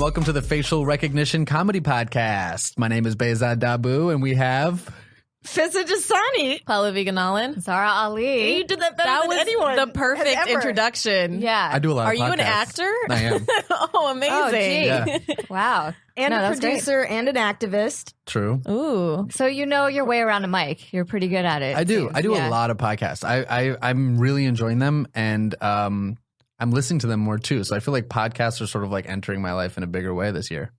welcome to the Facial Recognition Comedy Podcast. My name is Behzad Dabu, and we have... Fizza Jasani. Pallavi Ganalan. Zara Ali. You did that better than anyone. The perfect ever. introduction. Yeah. I do a lot Are of podcasts. you an actor? I am. Oh, amazing. Oh, gee. Yeah. Wow. And a producer and an activist. True. Ooh. So you know your way around a mic. You're pretty good at it. I do. seems. I do a Yeah. lot of podcasts. I'm really enjoying them, and I'm listening to them more too. So I feel like podcasts are sort of like entering my life in a bigger way this year.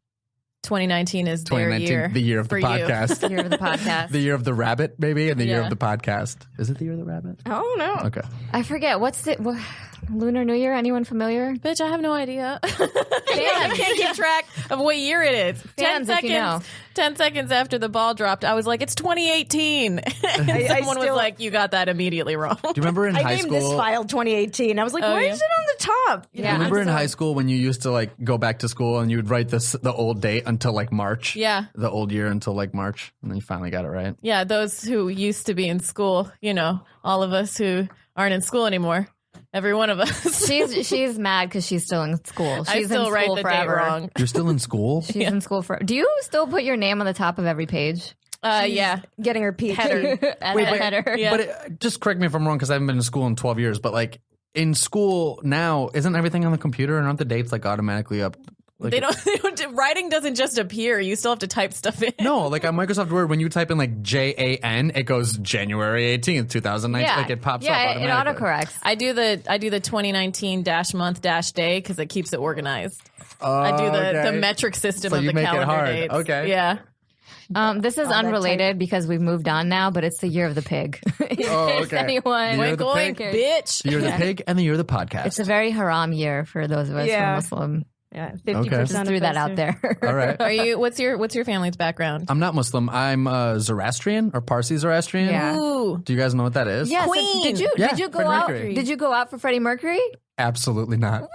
2019 is their year. The year of the for you. podcast. Year of the podcast. The year of the rabbit, maybe, and the year Yeah. of the podcast. Is it the year of the rabbit? Oh, no. Okay. I forget. What's it? Lunar New Year? Anyone familiar? Bitch, I have no idea. I can't keep track of what year it is. 10 Fans, if seconds. you know. 10 seconds after the ball dropped, I was like, it's 2018. And someone was like, you got that immediately wrong. Do you remember in I high named school? this file 2018. I was like, Oh, why yeah. is it on the top? Do you remember in high school when you used to like go back to school and you would write the old date until like March? Yeah. The old year until like March, and then you finally got it right. Yeah, those who used to be in school, you know, all of us who aren't in school anymore. Every one of us. She's mad because she's still in school. She's I still in write school the forever. date wrong. You're still in school? She's in school for. Do you still put your name on the top of every page? Yeah. Getting her PhD. Header. As a header. Yeah. But just correct me if I'm wrong, because I haven't been in school in 12 years. But like in school now, isn't everything on the computer, and aren't the dates like automatically up? Like, They don't, writing doesn't just appear. You still have to type stuff in. No, like on Microsoft Word, when you type in like JAN, it goes January 18th, 2019. Yeah. Like it pops up Yeah, it automatically. autocorrects. I do the 2019-month-day because it keeps it organized. I do the metric system So of you the make it calendar hard. dates. Okay. Yeah. This is unrelated because we've moved on now, but it's the year of the pig. Oh, If okay. anyone, The year of the Oink, pig. bitch. The year of the pig and the year of the podcast. it's a very haram year for those of us who Yeah. are Muslim. Yeah, 50% Okay. Just of threw that us out are- there. All right. Are you? What's your family's background? I'm not Muslim. I'm Zoroastrian or Parsi Zoroastrian. Yeah. Ooh. Do you guys know what that is? Yes. Queen. Did you Yeah, go Freddie out? Mercury. Did you go out for Freddie Mercury? Absolutely not. What?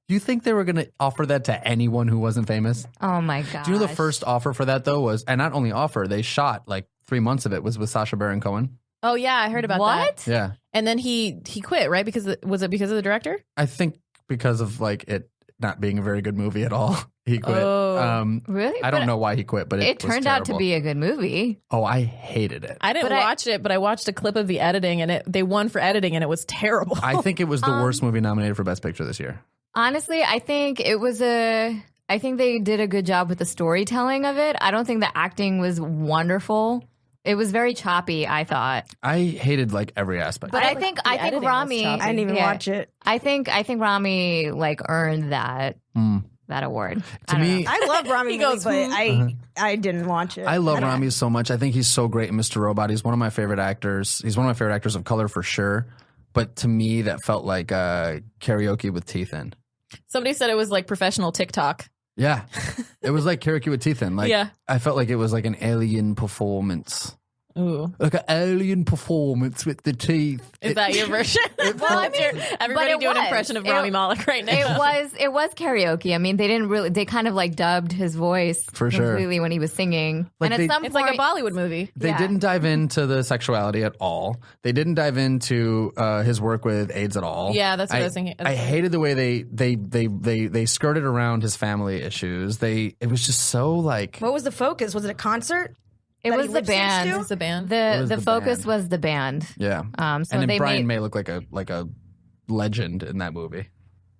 Do you think they were going to offer that to anyone who wasn't famous? Oh my god! Do you know the first offer for that though was, and not only offer, they shot like 3 months of it was with Sacha Baron Cohen. Oh yeah, I heard about What? that. Yeah. And then he quit, right? Was it because of the director? I think because of like it not being a very good movie at all, he quit. Oh. Really? I don't know why he quit, but It was turned out to terrible. be a good movie. Oh, I hated it. I didn't But watch it, but I watched a clip of the editing, and they won for editing, and it was terrible. I think it was the worst movie nominated for Best Picture this year. Honestly, I think I think they did a good job with the storytelling of it. I don't think the acting was wonderful. It was very choppy, I thought. I hated like every aspect. But I think editing was Rami. choppy. I didn't even watch it. I think Rami like earned that award. To I don't me, know. I love Rami He movie, goes, but I didn't watch it. I love Rami so much. I think he's so great in Mr. Robot. He's one of my favorite actors. He's one of my favorite actors of color for sure. But to me, that felt like karaoke with teeth in. Somebody said it was like professional TikTok. Yeah, it was like karaoke with teeth in. Like, Yeah. I felt like it was like an alien performance. Ooh. Like an alien performance with the teeth. Is that your version? Everybody it do an was. impression of Rami Malek right now. It was karaoke. I mean, they kind of like dubbed his voice For sure. completely when he was singing. Like and at some It's point, like a Bollywood movie. They Yeah. didn't dive into the sexuality at all. They didn't dive into his work with AIDS at all. Yeah, that's what I was thinking. I hated the way they skirted around his family issues. It was just so like. What was the focus? Was it a concert? it that was he the lip-syncs band. to? It's a band. The the focus band. was the band. Yeah. So And then they Brian made May looked like a legend in that movie.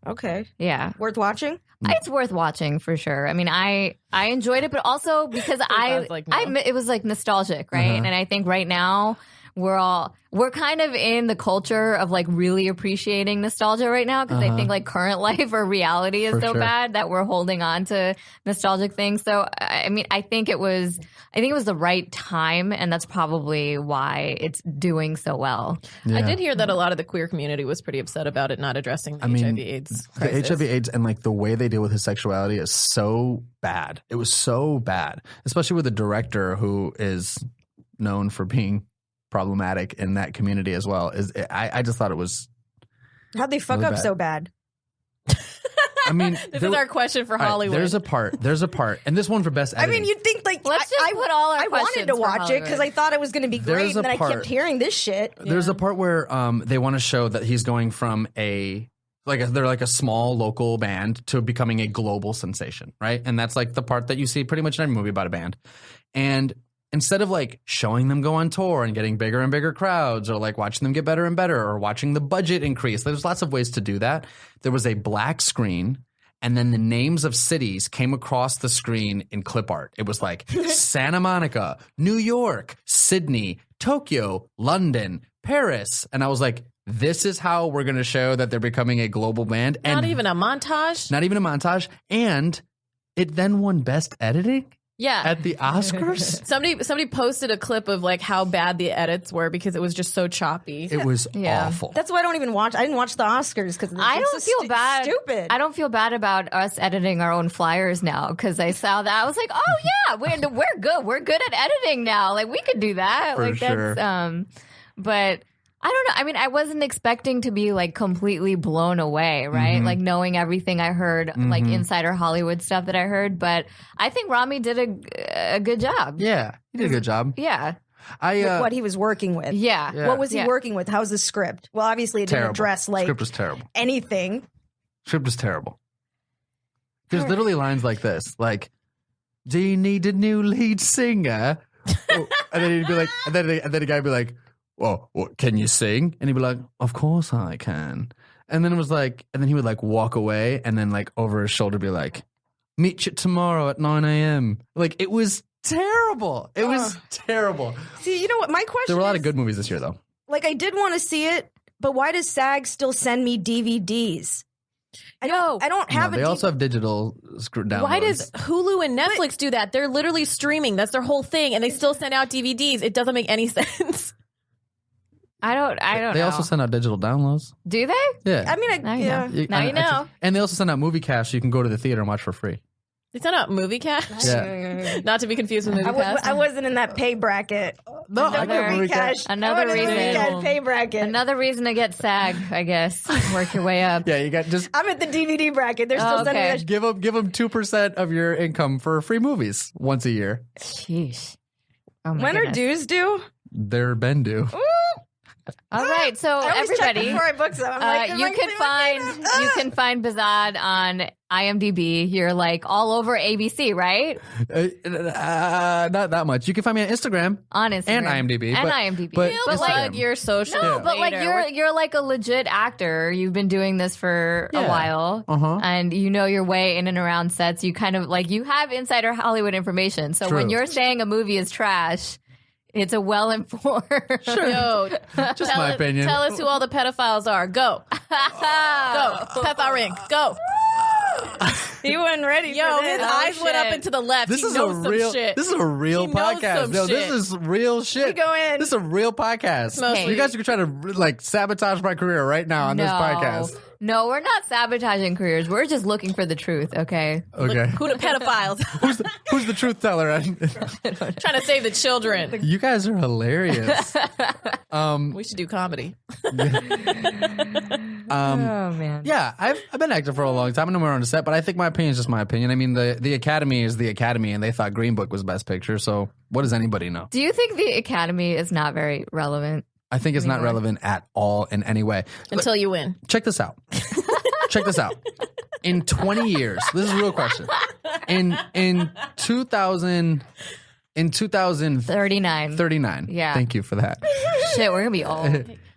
Okay. yeah. Worth watching? It's worth watching for sure. I mean, I enjoyed it, but also because God's like, no. it was like nostalgic, right? Uh-huh. And I think right now we're kind of in the culture of like really appreciating nostalgia right now because I think like current life or reality is For so sure. bad that we're holding on to nostalgic things. So I mean, I think it was the right time, and that's probably why it's doing so well. Yeah. I did hear that a lot of the queer community was pretty upset about it not addressing the HIV/AIDS crisis. The HIV/AIDS and like the way they deal with his sexuality is so bad. It was so bad, especially with a director who is known for being problematic in that community as well. I just thought it was. How'd they fuck Really up bad. so bad? I mean, This is our question for all right, Hollywood. there's a part, and this one for best I editing. mean, you'd think like Let's just put all our I wanted questions to for watch it because I Hollywood. thought it was going to be There's great, a and then I part- kept hearing this shit. There's a part where they want to show that he's going from a they're like a small local band to becoming a global sensation, right? And that's like the part that you see pretty much in every movie about a band. And instead of like showing them go on tour and getting bigger and bigger crowds, or like watching them get better and better, or watching the budget increase, there's lots of ways to do that. There was a black screen, and then the names of cities came across the screen in clip art. It was like Santa Monica, New York, Sydney, Tokyo, London, Paris. And I was like, this is how we're going to show that they're becoming a global band. And Not even a montage. not even a montage. And it then won Best Editing Yeah. at the Oscars. Somebody posted a clip of like how bad the edits were because it was just so choppy. It was Yeah. awful. That's why I don't even watch. I didn't watch the Oscars because I don't feel bad. Stupid. I don't feel bad about us editing our own flyers now because I saw that. I was like, oh yeah, we're good. We're good at editing now. Like we could do that. For like sure. that's but I don't know. I mean, I wasn't expecting to be like completely blown away, right? Mm-hmm. Like knowing everything I heard, like insider Hollywood stuff that I heard. But I think Rami did a good job. Yeah, he did a good job. Yeah. I what he was working with. Yeah. Yeah. What was he Yeah. working with? How's the script? Well, obviously it didn't terrible. address like Script was terrible. anything. Script was terrible. There's literally lines like this, like, "Do you need a new lead singer?" Oh, and then he'd be like, and then the guy would be like, "Well, what, can you sing?" And he'd be like, "Of course I can." And then it was like, and then he would like walk away, and then like over his shoulder be like, "Meet you tomorrow at 9 a.m." Like it was terrible. It was terrible. See, you know what? My question There were a lot is, of good movies this year, though. like, I did want to see it, but why does SAG still send me DVDs? I don't have No, they also have digital downloads. Why does Hulu and Netflix do that? They're literally streaming. That's their whole thing, and they still send out DVDs. It doesn't make any sense. I don't They know. also send out digital downloads. Do they? Yeah. I mean, Now you yeah. know. Now you know. And they also send out movie cast so you can go to the theater and watch for free. They send out movie cash. Yeah. Not to be confused with movie cast. I wasn't in that pay bracket. No, I The get movie cash. cast. Another I wasn't in the reason. movie cash pay bracket. Another reason to get SAG, I guess. Work your way up. Yeah, you got just I'm at the DVD bracket. They're still sending okay. me give them 2% of your income for free movies once a year. Sheesh. Oh my When are goodness. dues due? They're been due. All right, so I always check everybody, before I book some. I'm like, am you I can gonna find you can find Behzad on IMDb. You're like all over ABC, right? Not that much. You can find me on Instagram. On Instagram And IMDb, and but- IMDb. but You'll but like plug your social. no, but like later. you're like a legit actor. You've been doing this for a Yeah. while, and you know your way in and around sets. You kind of like you have insider Hollywood information. So when True. you're saying a movie is trash, it's a well informed. Yo, Just my opinion. Tell us who all the pedophiles are. Go. Go. Pedophile ring. Go. He wasn't ready Yo, for his this. eyes went up shit. and to the left. This he is knows a some real. shit. This is a real He knows podcast. some No, this shit. is real shit. We go in. This is a real podcast. Mostly. You guys are trying to like sabotage my career right now on this podcast. No, we're not sabotaging careers. We're just looking for the truth, okay? Okay. Who the pedophiles? Who's the truth teller? Trying to save the children. You guys are hilarious. We should do comedy. Oh, man. Yeah, I've been active for a long time. I know we're on a set, but I think my opinion is just my opinion. I mean, the Academy is the Academy, and they thought Green Book was Best Picture. So what does anybody know? Do you think the Academy is not very relevant? I think it's not relevant at all in any way. Until you win. Check this out. Check this out. In 20 years, this is a real question. In 2039. 39. Yeah. Thank you for that. Shit, we're going to be old.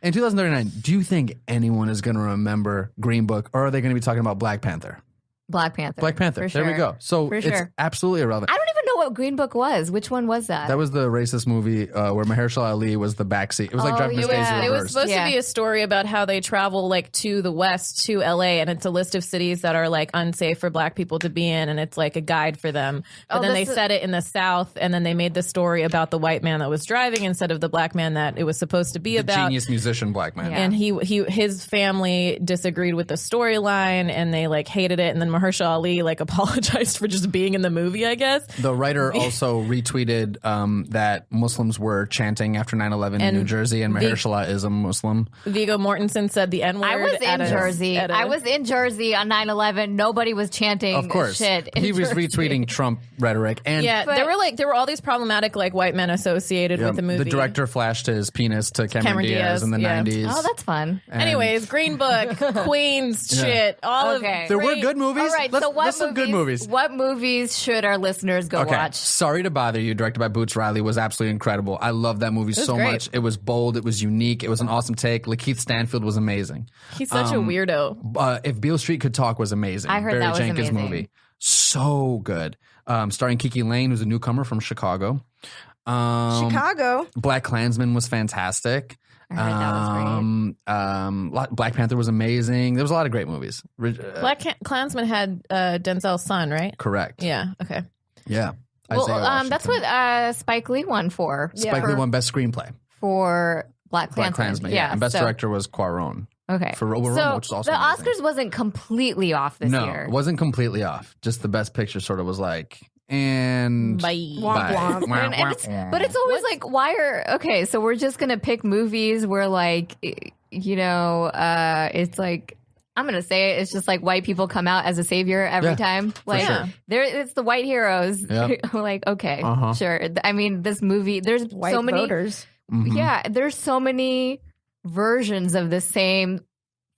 In 2039, do you think anyone is going to remember Green Book, or are they going to be talking about Black Panther? Black Panther. Black Panther. For There we sure. go. So For it's sure. absolutely irrelevant. I don't even know what Green Book was. Which one was that? That was the racist movie where Mahershala Ali was the backseat. It was like Oh, driving Miss yeah. Daisy It was reverse. supposed Yeah. to be a story about how they travel like to the west to LA, and it's a list of cities that are like unsafe for black people to be in, and it's like a guide for them. But Oh, then they this is- set it in the south, and then they made the story about the white man that was driving instead of the black man that it was supposed to be The about. genius musician black man. Yeah. And his family disagreed with the storyline, and they like hated it. And then Mahershala Ali like apologized for just being in the movie, I guess. The writer also retweeted that Muslims were chanting after 9/11 in New Jersey, and Mahershala is a Muslim. Viggo Mortensen said the N-word. I was in Jersey. I was in Jersey on 9/11. Nobody was chanting Of course. shit. He was retweeting Trump rhetoric. And there were all these problematic like white men associated with the movie. The director flashed his penis to Cameron Diaz in the 90s. Oh, that's fun. Anyways, Green Book, Queens, shit, all of there were good movies. All right, let's some good movies. What movies should our listeners go watch? Sorry to Bother You, directed by Boots Riley, was absolutely incredible. I love that movie so much. It was bold. It was unique. It was an awesome take. Lakeith Stanfield was amazing. He's such a weirdo. If Beale Street Could Talk was amazing. I heard Barry that was Jenkins amazing. movie. So good. Starring Kiki Lane, who's a newcomer from Chicago. Chicago. Black Klansman was fantastic. I heard that was great. Black Panther was amazing. There was a lot of great movies. Black Klansman had Denzel's son, right? Correct. Yeah. Okay. Yeah. Well, Isaiah that's Washington. what Spike Lee won for. Spike Lee won Best Screenplay. For Black Klansman. Black Klansman, yeah. And Best Director was Cuarón. Okay. For Robo Roma, which is also the amazing. Oscars wasn't completely off this No, year. it wasn't completely off. Just the Best Picture sort of was like, and Bye. Womp womp. But it's always like, why are okay? So we're just gonna pick movies where, like, it's like I'm gonna say it, it's just like white people come out as a savior every time. Like, sure. it's the white heroes. Yep. Like, okay, sure. I mean, this movie, there's White so many voters. Yeah, there's so many versions of the same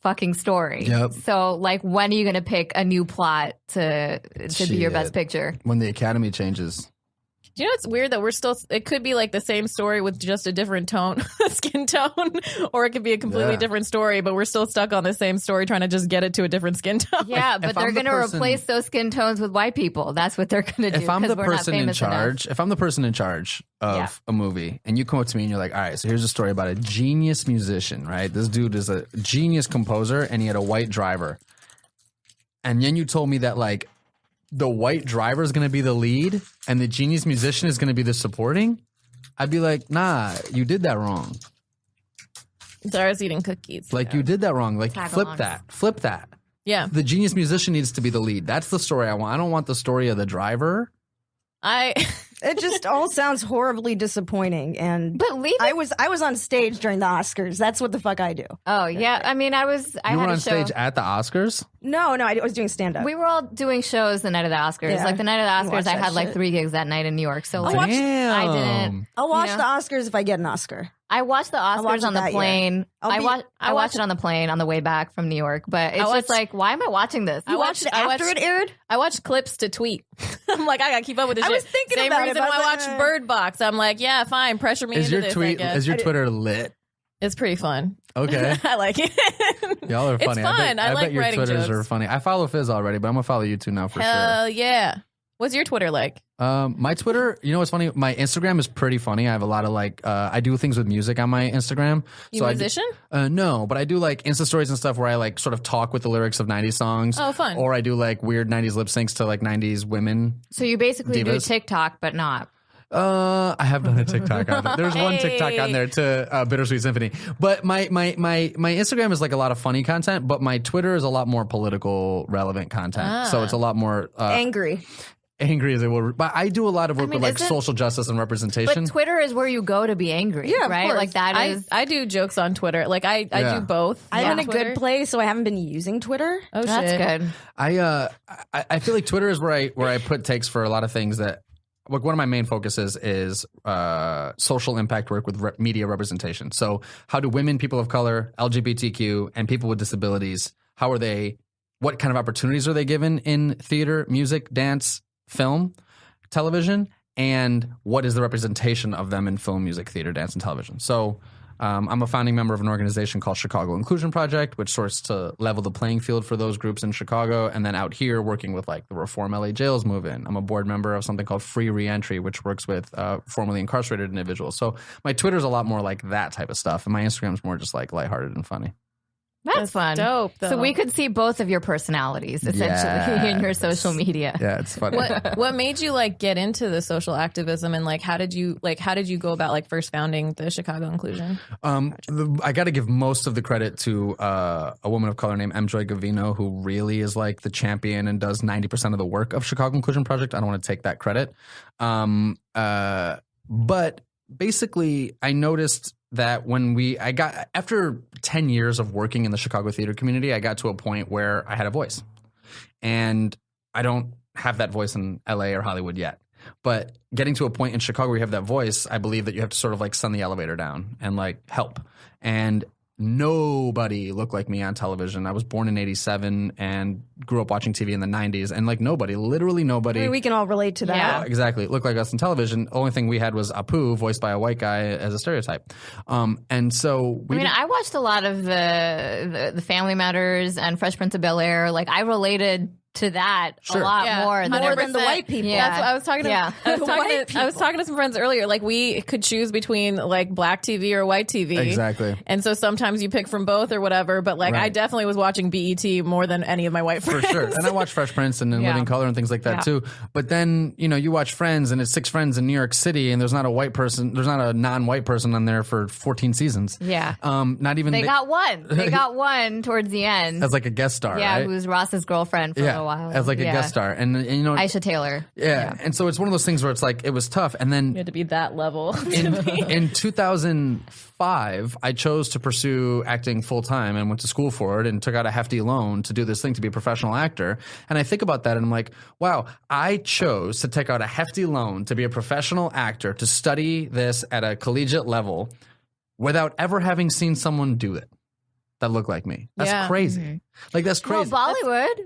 fucking story. Yep. So, like, when are you gonna pick a new plot to be your best picture? When the Academy changes. Do you know it's weird that it could be like the same story with just a different tone, skin tone, or it could be a completely different story, but we're still stuck on the same story trying to just get it to a different skin tone. Yeah, but they're going to replace those skin tones with white people. That's what they're going to do. If I'm the we're not person in famous enough. charge, if I'm the person in charge of a movie, and you come up to me and you're like, all right, so here's a story about a genius musician, right? This dude is a genius composer, and he had a white driver. And then you told me that, like, the white driver is going to be the lead and the genius musician is going to be the supporting, I'd be like, nah, you did that wrong. Zara's eating cookies. Like, you did that wrong. Like, Tag-alongs. flip that. Yeah. The genius musician needs to be the lead. That's the story I want. I don't want the story of the driver. It just all sounds horribly disappointing. And But leave I was on stage during the Oscars. That's what the fuck I do. Oh, yeah. I mean, I You had were a on show. stage at the Oscars? No, I was doing stand up. We were all doing shows the night of the Oscars. Yeah. Like the night of the Watch Oscars, I that had like shit. 3 gigs that night in New York. So like, Damn. I didn't. I'll watch you know? the Oscars if I get an Oscar. I watched the watch Oscars it on the that year. plane. I I watched it on the plane on the way back from New York. But it's just like, why am I watching this? You watched it after it aired? I watched clips to tweet. I'm like, I gotta keep up with this I shit. was thinking Same about it, reason but why I I was watched like, Bird Box. I'm like, yeah, fine, pressure me Is into your this. tweet? I guess. Is your Twitter lit? It's pretty fun. Okay. I like it. Y'all are It's funny. fun. I bet like your writing Twitters jokes. are funny. I follow Fizz already, but I'm gonna follow you two now for Hell yeah. What's your Twitter like? sure. My Twitter, you know what's funny? My Instagram is pretty funny. I have a lot of like, I do things with music on my Instagram. You a musician? No, but I do like Insta stories and stuff where I like sort of talk with the lyrics of 90s songs. Oh, fun. Or I do like weird 90s lip syncs to like 90s women. So you basically do Divas. TikTok, but not. I have done a TikTok on it. There's one Hey. TikTok on there to Bittersweet Symphony. But my Instagram is like a lot of funny content, but my Twitter is a lot more political relevant content. So it's a lot more Angry. angry as it will. But I do a lot of work with like isn't- social justice and representation. But Twitter is where you go to be angry. Yeah, of right? course. Like that is. I do jokes on Twitter. Like I Yeah. do both. I'm in on a Twitter. good place, so I haven't been using Twitter. Oh That's shit. good. I feel like Twitter is where I put takes for a lot of things that. Like one of my main focuses is social impact work with media representation. So how do women, people of color, LGBTQ, and people with disabilities, what kind of opportunities are they given in theater, music, dance, film, television, and what is the representation of them in film, music, theater, dance, and television? So I'm a founding member of an organization called Chicago Inclusion Project, which sorts to level the playing field for those groups in Chicago. And then out here working with like the Reform LA Jails movement. I'm a board member of something called Free Reentry, which works with formerly incarcerated individuals. So my Twitter's a lot more like that type of stuff. And my Instagram's more just like lighthearted and funny. That's fun. Dope. Though. So we could see both of your personalities essentially in your social media. Yeah, it's funny. What made you like get into the social activism, and like how did you go about like first founding the Chicago Inclusion? I got to give most of the credit to a woman of color named M. Joy Gavino, who really is like the champion and does 90% of the work of Chicago Inclusion Project. I don't want to take that credit. But basically, I noticed that after 10 years of working in the Chicago theater community, I got to a point where I had a voice. And I don't have that voice in LA or Hollywood yet. But getting to a point in Chicago where you have that voice, I believe that you have to sort of like send the elevator down and like help. And nobody looked like me on television. I was born in 87 and grew up watching TV in the 90s. And like literally nobody. I mean, we can all relate to that. Yeah. Exactly. Looked like us on television. The only thing we had was Apu, voiced by a white guy as a stereotype. And so I watched a lot of the Family Matters and Fresh Prince of Bel-Air. Like I related to that a lot more than the white people. Yeah. That's what I was talking to. I was talking to some friends earlier. Like we could choose between like black TV or white TV. Exactly. And so sometimes you pick from both or whatever. But like I definitely was watching BET more than any of my white friends. For sure. And I watch Fresh Prince and Living Color and things like that too. But then, you watch Friends and it's 6 friends in New York City and there's not a non-white person on there for 14 seasons. Yeah. Not even They got one towards the end. as like a guest star, Yeah, right? who was Ross's girlfriend for a while. As like a guest star. And Aisha Taylor. Yeah. And so it's one of those things where it's like it was tough. And then You had to be that level. in 2005, I chose to pursue acting full time and went to school for it and took out a hefty loan to do this thing, to be a professional actor. And I think about that and I'm like, wow, I chose to take out a hefty loan to be a professional actor, to study this at a collegiate level without ever having seen someone do it that looked like me. That's crazy. Mm-hmm. Like that's crazy. Well,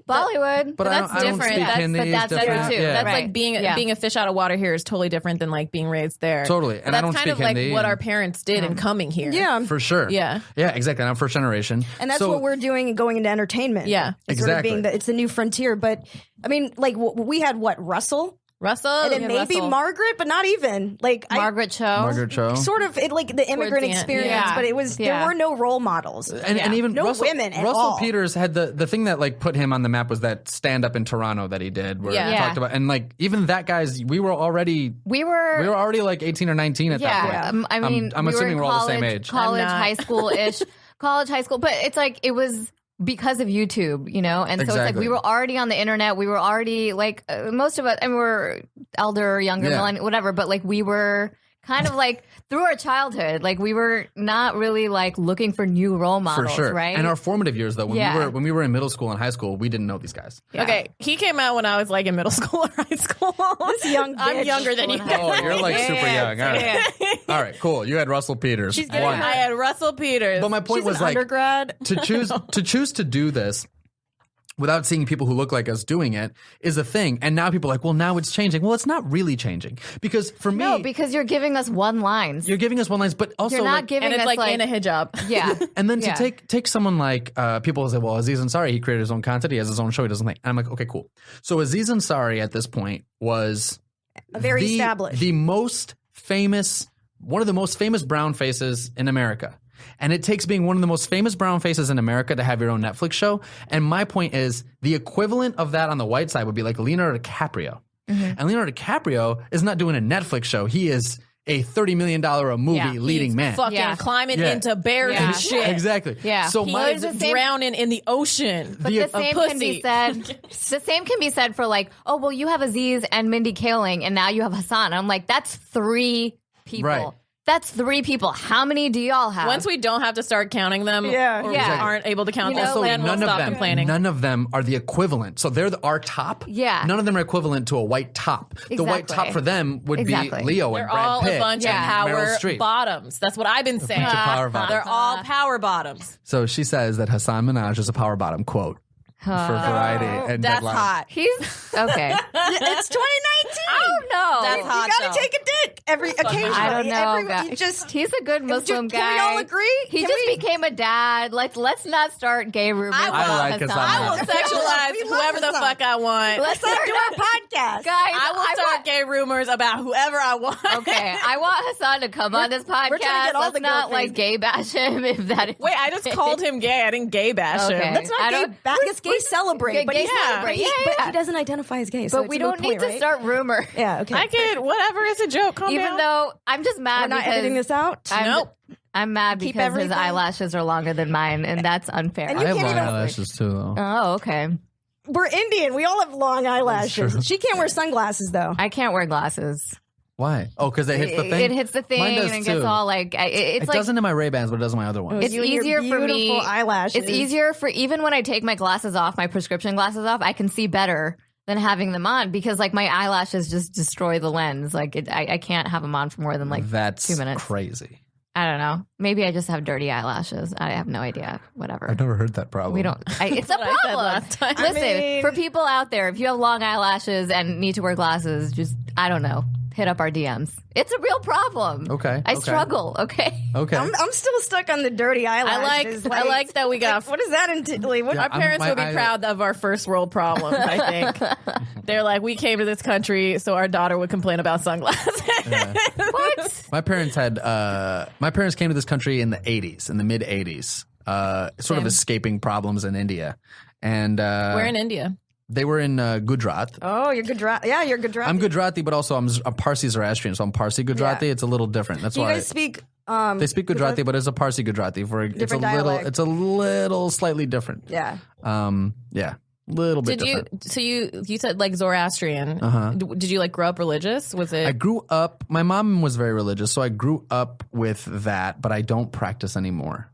Bollywood. But that's I don't different. speak Hindi. That's different. true too. Yeah. That's like being a fish out of water here is totally different than like being raised there. Totally. And that's I don't kind speak of like Hindi what and- our parents did in coming here. Yeah. For sure. Yeah. Yeah, exactly. And I'm first generation. And that's So- what we're doing going into entertainment. Yeah. It's sort of Exactly. being it's the new frontier. But I mean, like we had Russell? Russell And then maybe Russell. Margaret, but not even. Like Margaret Cho. Margaret Cho. sort of like the immigrant the end. experience, Yeah. but it was there were no role models. And even No Russell, women at Russell all. Peters had the thing that like put him on the map was that stand up in Toronto that he did where he Yeah. talked about, and like even that guy's we were already like 18 or 19 at that point. I mean, I'm we assuming were we're in all the same age. College, I'm not. high school-ish. College, high school. But it's like, it was because of YouTube, And so it's like Exactly. we were already on the internet. We were already like, most of us, and we're elder or younger, millennial, whatever, but like we were kind of like through our childhood, like we were not really like looking for new role For models, sure. right? And our formative years though, when we were in middle school and high school, we didn't know these guys. Okay, he came out when I was like in middle school or high school. This young I'm bitch. younger than you. Oh, you're like super young. All right. All right, cool. You had Russell Peters. She's getting One. I had Russell Peters. But my point She's was an like undergrad. to choose to do this without seeing people who look like us doing it is a thing. And now people are like, well, now it's changing. Well, it's not really changing because for me, No, because you're giving us one-lines. you're giving us one lines, but also You're not like, giving and it's us like in a hijab. Yeah. and then to Yeah. take someone like people say, well, Aziz Ansari, he created his own content, he has his own show, he doesn't think. And I'm like, okay, cool. So Aziz Ansari at this point was Very established. one of the most famous brown faces in America. And it takes being one of the most famous brown faces in America to have your own Netflix show. And my point is the equivalent of that on the white side would be like Leonardo DiCaprio. Mm-hmm. And Leonardo DiCaprio is not doing a Netflix show. He is a $30 million a movie leading man. Fucking climbing Yeah. into bears Yeah. and shit. Exactly. Yeah. So He my is drowning in the ocean. But the same can be pussy. said. The same can be said for like, oh well, you have Aziz and Mindy Kaling, and now you have Hasan. I'm like, that's 3 people. Right. That's 3 people. How many do y'all have? Once we don't have to start counting them, Yeah. or Yeah. we aren't able to count You know, them, Also, then we'll none stop of them, complaining. none of them are the equivalent. So they're our top. Yeah. None of them are equivalent to a white top. The white Exactly. top for them would Exactly. be Leo They're and Brad all Pitt a bunch and of power Meryl Streep. bottoms. That's what I've been saying. bunch of power bottoms. They're all power bottoms. So she says that Hasan Minhaj is a power bottom quote for Variety and That's Deadline. hot. He's okay. It's 2019. I don't know. That's hot. You gotta take a dick occasionally. I don't know. Every- guy. you just He's a good Muslim guy. Can we all agree? He Can just we- became a dad. Let's not start gay rumors. I about like Hasan. Hasan. I will We sexualize love whoever the Hasan. fuck I want. Let's not do our podcast. Guys, I will start gay rumors about whoever I want. Okay, I want Hasan to come on this podcast. We're trying to get all Let's the not girlfriends. like gay bash him if that is. Wait, I just called him gay. I didn't gay bash Okay. him. That's not gay. It's gay celebrate. But gay he's celebrate. But Yeah. he doesn't identify as gay. So But it's we a don't moot need point, to right? start rumor. Yeah. Okay. I could, whatever. It's a joke. Calm Even down. though I'm just mad We're not because editing this out. Nope. I'm mad Keep because everything. his eyelashes are longer than mine, and that's unfair. And I have can't long even- eyelashes too, though. Oh, okay. We're Indian. We all have long eyelashes. She can't wear sunglasses though. I can't wear glasses. Why? Oh, because it hits the thing? It hits the thing, Mine does and it gets too. all like it's It like doesn't in my Ray-Bans, but it does in my other ones. it's You and your easier for me. beautiful eyelashes. It's easier for even when I take my glasses off, my prescription glasses off, I can see better than having them on because like my eyelashes just destroy the lens. Like I can't have them on for more than like That's 2 minutes. crazy. I don't know. Maybe I just have dirty eyelashes. I have no idea. Whatever. I've never heard that problem. We don't. It's a what I said problem. last time. Listen, I mean- for people out there, if you have long eyelashes and need to wear glasses, just I don't know, hit up our DMs. It's a real problem. Okay. I okay. struggle. Okay. Okay. I'm still stuck on the dirty eyelashes. I like that we got. What does that entail? What, Yeah, Our parents my will be eye- proud of our first world problems, I think. They're like, we came to this country so our daughter would complain about sunglasses. What? My parents came to this country in the 80s, in the mid 80s, sort of escaping problems in India. And We're in India. they were in Gujarat. Oh, you're Gujarati. Yeah, you're Gujarati. I'm Gujarati, but also I'm a Parsi Zoroastrian, so I'm Parsi Gujarati. Yeah. It's a little different. That's Do you why guys speak? they speak Gujarati, but it's a Parsi Gujarati. Different dialect. It's a little slightly different. Yeah. Yeah, little bit Did you? different. So you said like Zoroastrian. Uh-huh. Did you like grow up religious? Was it? I grew up. My mom was very religious, so I grew up with that, but I don't practice anymore.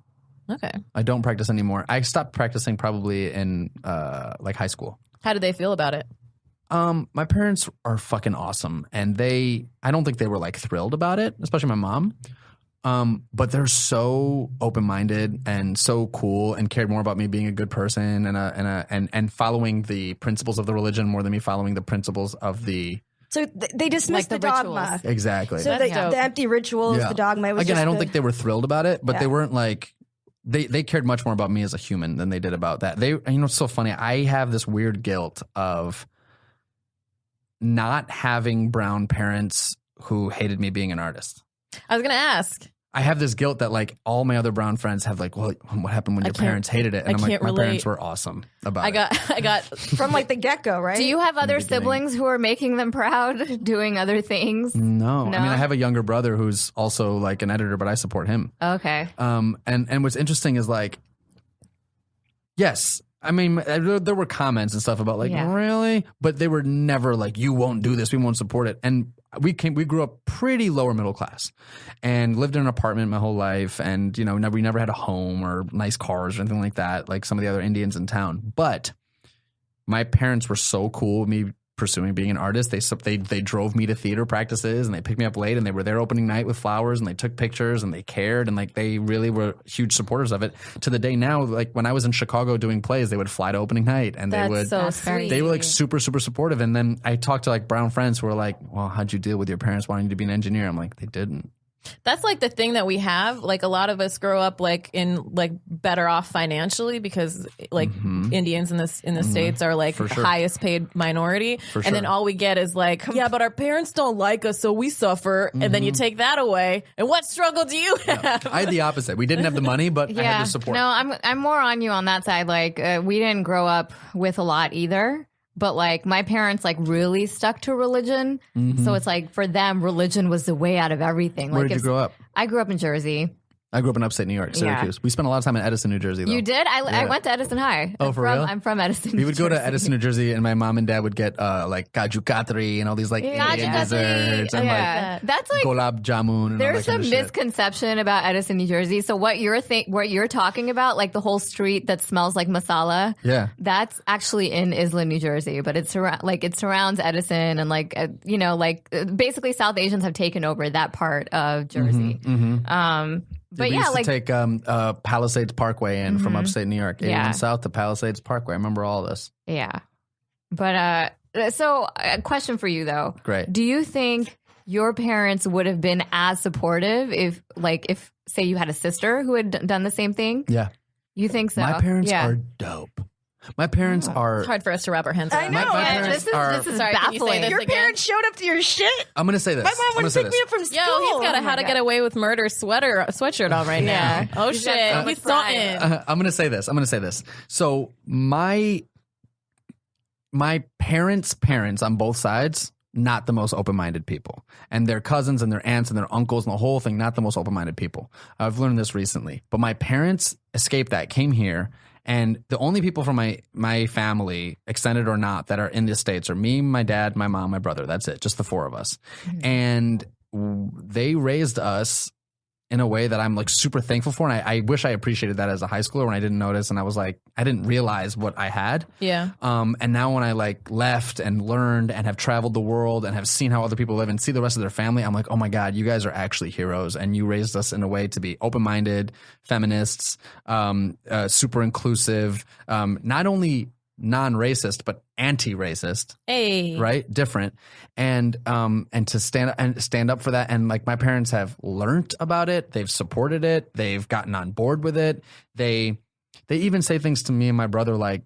Okay. I don't practice anymore. I stopped practicing probably in like high school. How did they feel about it? My parents are fucking awesome, and I don't think they were like thrilled about it, especially my mom. But they're so open-minded and so cool, and cared more about me being a good person and following the principles of the religion more than me following the principles of the. So they dismissed Like the the dogma. rituals. Exactly. So That's dope. the empty rituals, Yeah. the dogma. It was Again, just I don't the- think they were thrilled about it, but Yeah. they weren't like they cared much more about me as a human than they did about that. It's so funny. I have this weird guilt of not having brown parents who hated me being an artist. I was gonna ask. I have this guilt that like all my other brown friends have like, well, what happened when your parents hated it? And I'm like, can't my relate. parents were awesome about I it. got. from like the get go, right? Do you have other beginning. siblings who are making them proud, doing other things? No. I No? mean, I have a younger brother who's also like an editor, but I support him. Okay. And what's interesting is like, yes, I mean, there were comments and stuff about like, Yeah. really? But they were never like, you won't do this. We won't support it. And we grew up pretty lower middle class and lived in an apartment my whole life. And, we never had a home or nice cars or anything like that, like some of the other Indians in town. But my parents were so cool with me pursuing being an artist. They drove me to theater practices and they picked me up late and they were there opening night with flowers and they took pictures and they cared and like they really were huge supporters of it. To the day now, like when I was in Chicago doing plays, they would fly to opening night and That's they would so very- sweet. they were like super, super supportive. And then I talked to like brown friends who were like, well, how'd you deal with your parents wanting you to be an engineer? I'm like, they didn't. That's like the thing that we have. Like a lot of us grow up like in like better off financially because like Indians in the States are like For the sure. highest paid minority. For And then sure. all we get is like, yeah, but our parents don't like us, so we suffer. And then you take that away. And what struggle do you have? I had the opposite. We didn't have the money, but I had Yeah. the support. No, I'm more on you on that side. Like we didn't grow up with a lot either. But like my parents like really stuck to religion. So it's like for them, religion was the way out of everything. Where like did you grow up? I grew up in Jersey. I grew up in upstate New York, Syracuse. We spent a lot of time in Edison, New Jersey, though. You did? I went to Edison High. Oh, for real? I'm from Edison. We would go to Edison, New Jersey, and my mom and dad would get like kaju katri and all these like Indian desserts and Yeah. That's like like gulab jamun and all there's that kind some of shit. misconception about Edison, New Jersey. So what you're talking about, like the whole street that smells like masala, Yeah. that's actually in Isla, New Jersey. But it surrounds Edison and basically South Asians have taken over that part of Jersey. But we yeah, used like to take Palisades Parkway in from upstate New York, 81 Yeah. South to Palisades Parkway. I remember all this. yeah. But so a question for you though. Great. Do you think your parents would have been as supportive if say you had a sister who had done the same thing? Yeah. You think so? My parents yeah. are dope. My parents are. It's hard for us to wrap our hands around. I know. My parents are. This is Sorry, can you say baffling. this Your again? parents showed up to your shit. I'm going to say this. My mom wouldn't pick me up from school. Yo, he's got a Oh How my to God. Get Away with Murder sweatshirt on right Yeah. now. Oh He's got shit, so much he's pride. something. I'm going to say this. So my parents' parents on both sides, not the most open-minded people, and their cousins and their aunts and their uncles and the whole thing, not the most open-minded people. I've learned this recently, but my parents escaped that, came here, and the only people from my family, extended or not, that are in the States are me, my dad, my mom, my brother. That's it, just the four of us. And they raised us in a way that I'm like super thankful for. And I wish I appreciated that as a high schooler when I didn't notice. And I was like, I didn't realize what I had. Yeah. And now when I like left and learned and have traveled the world and have seen how other people live and see the rest of their family, I'm like, oh my God, you guys are actually heroes. And you raised us in a way to be open-minded, feminists, super inclusive, not only non-racist, but anti-racist. Hey. Right? Different. And to stand up for that. And like my parents have learned about it. They've supported it. They've gotten on board with it. They even say things to me and my brother like,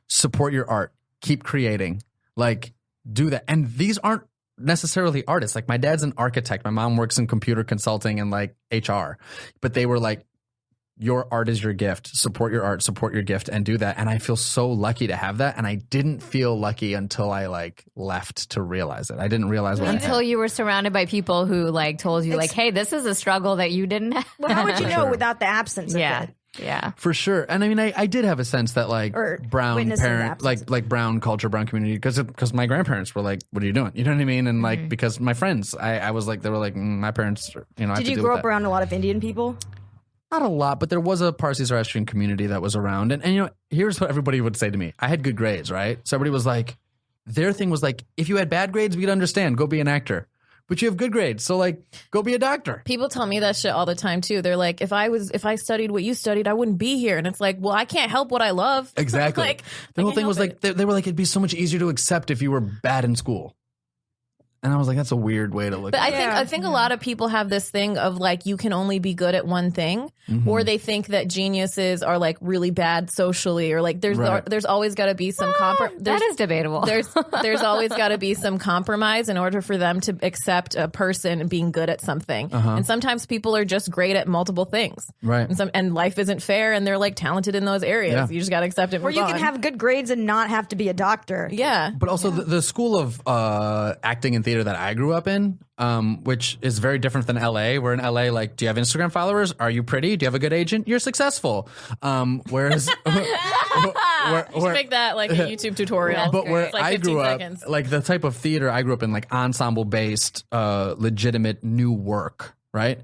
support your art, keep creating, like do that. And these aren't necessarily artists. Like my dad's an architect. My mom works in computer consulting and like HR, but they were like, your art is your gift. Support your art, support your gift, and do that. And I feel so lucky to have that. And I didn't feel lucky until I like left to realize it. I didn't realize what I Until had. you were surrounded by people who like told you like, hey, this is a struggle that you didn't have. Well, how would you For know sure. without the absence of Yeah. it? Yeah. For sure. And I mean, I did have a sense that like Or brown witnessing the parent, absence. like brown culture, brown community, because my grandparents were like, what are you doing? You know what I mean? And like, because my friends, I was like, they were like, my parents, you know, I have Did to you deal grow with up that. around a lot of Indian people? Not a lot, but there was a Parsi Zoroastrian community that was around. And you know, here's what everybody would say to me. I had good grades, right? So everybody was like, their thing was like, if you had bad grades, we'd understand. Go be an actor. But you have good grades, so like, go be a doctor. People tell me that shit all the time too. They're like, if I studied what you studied, I wouldn't be here. And it's like, well, I can't help what I love. Exactly. Like, The I whole can't thing was help like, they were like, it'd be so much easier to accept if you were bad in school. And I was like, that's a weird way to look But at it. I think a lot of people have this thing of like you can only be good at one thing, or they think that geniuses are like really bad socially, or like Right. there's always got to be some That is debatable. there's always got to be some compromise in order for them to accept a person being good at something. And sometimes people are just great at multiple things, Right. And life isn't fair, and they're like talented in those areas. Yeah. You just got to accept it. Or you can have good grades and not have to be a doctor. yeah. But also the school of acting and theater that I grew up in, which is very different than LA. Where in LA, like, do you have Instagram followers? Are you pretty? Do you have a good agent? You're successful. Whereas, You should make that like a YouTube tutorial. but where It's like I 15 grew up, seconds. like the type of theater I grew up in, like ensemble based, legitimate new work, right?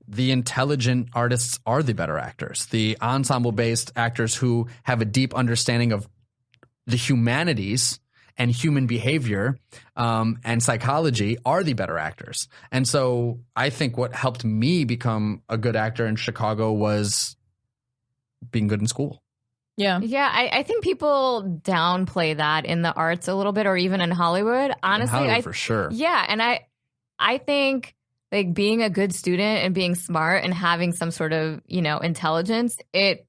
The intelligent artists are the better actors. The ensemble based actors who have a deep understanding of the humanities and human behavior and psychology are the better actors. And so I think what helped me become a good actor in Chicago was being good in school. Yeah. Yeah, I think people downplay that in the arts a little bit, or even in Hollywood. Honestly, in Hollywood, for sure. Yeah, and I think like being a good student and being smart and having some sort of, you know, intelligence, it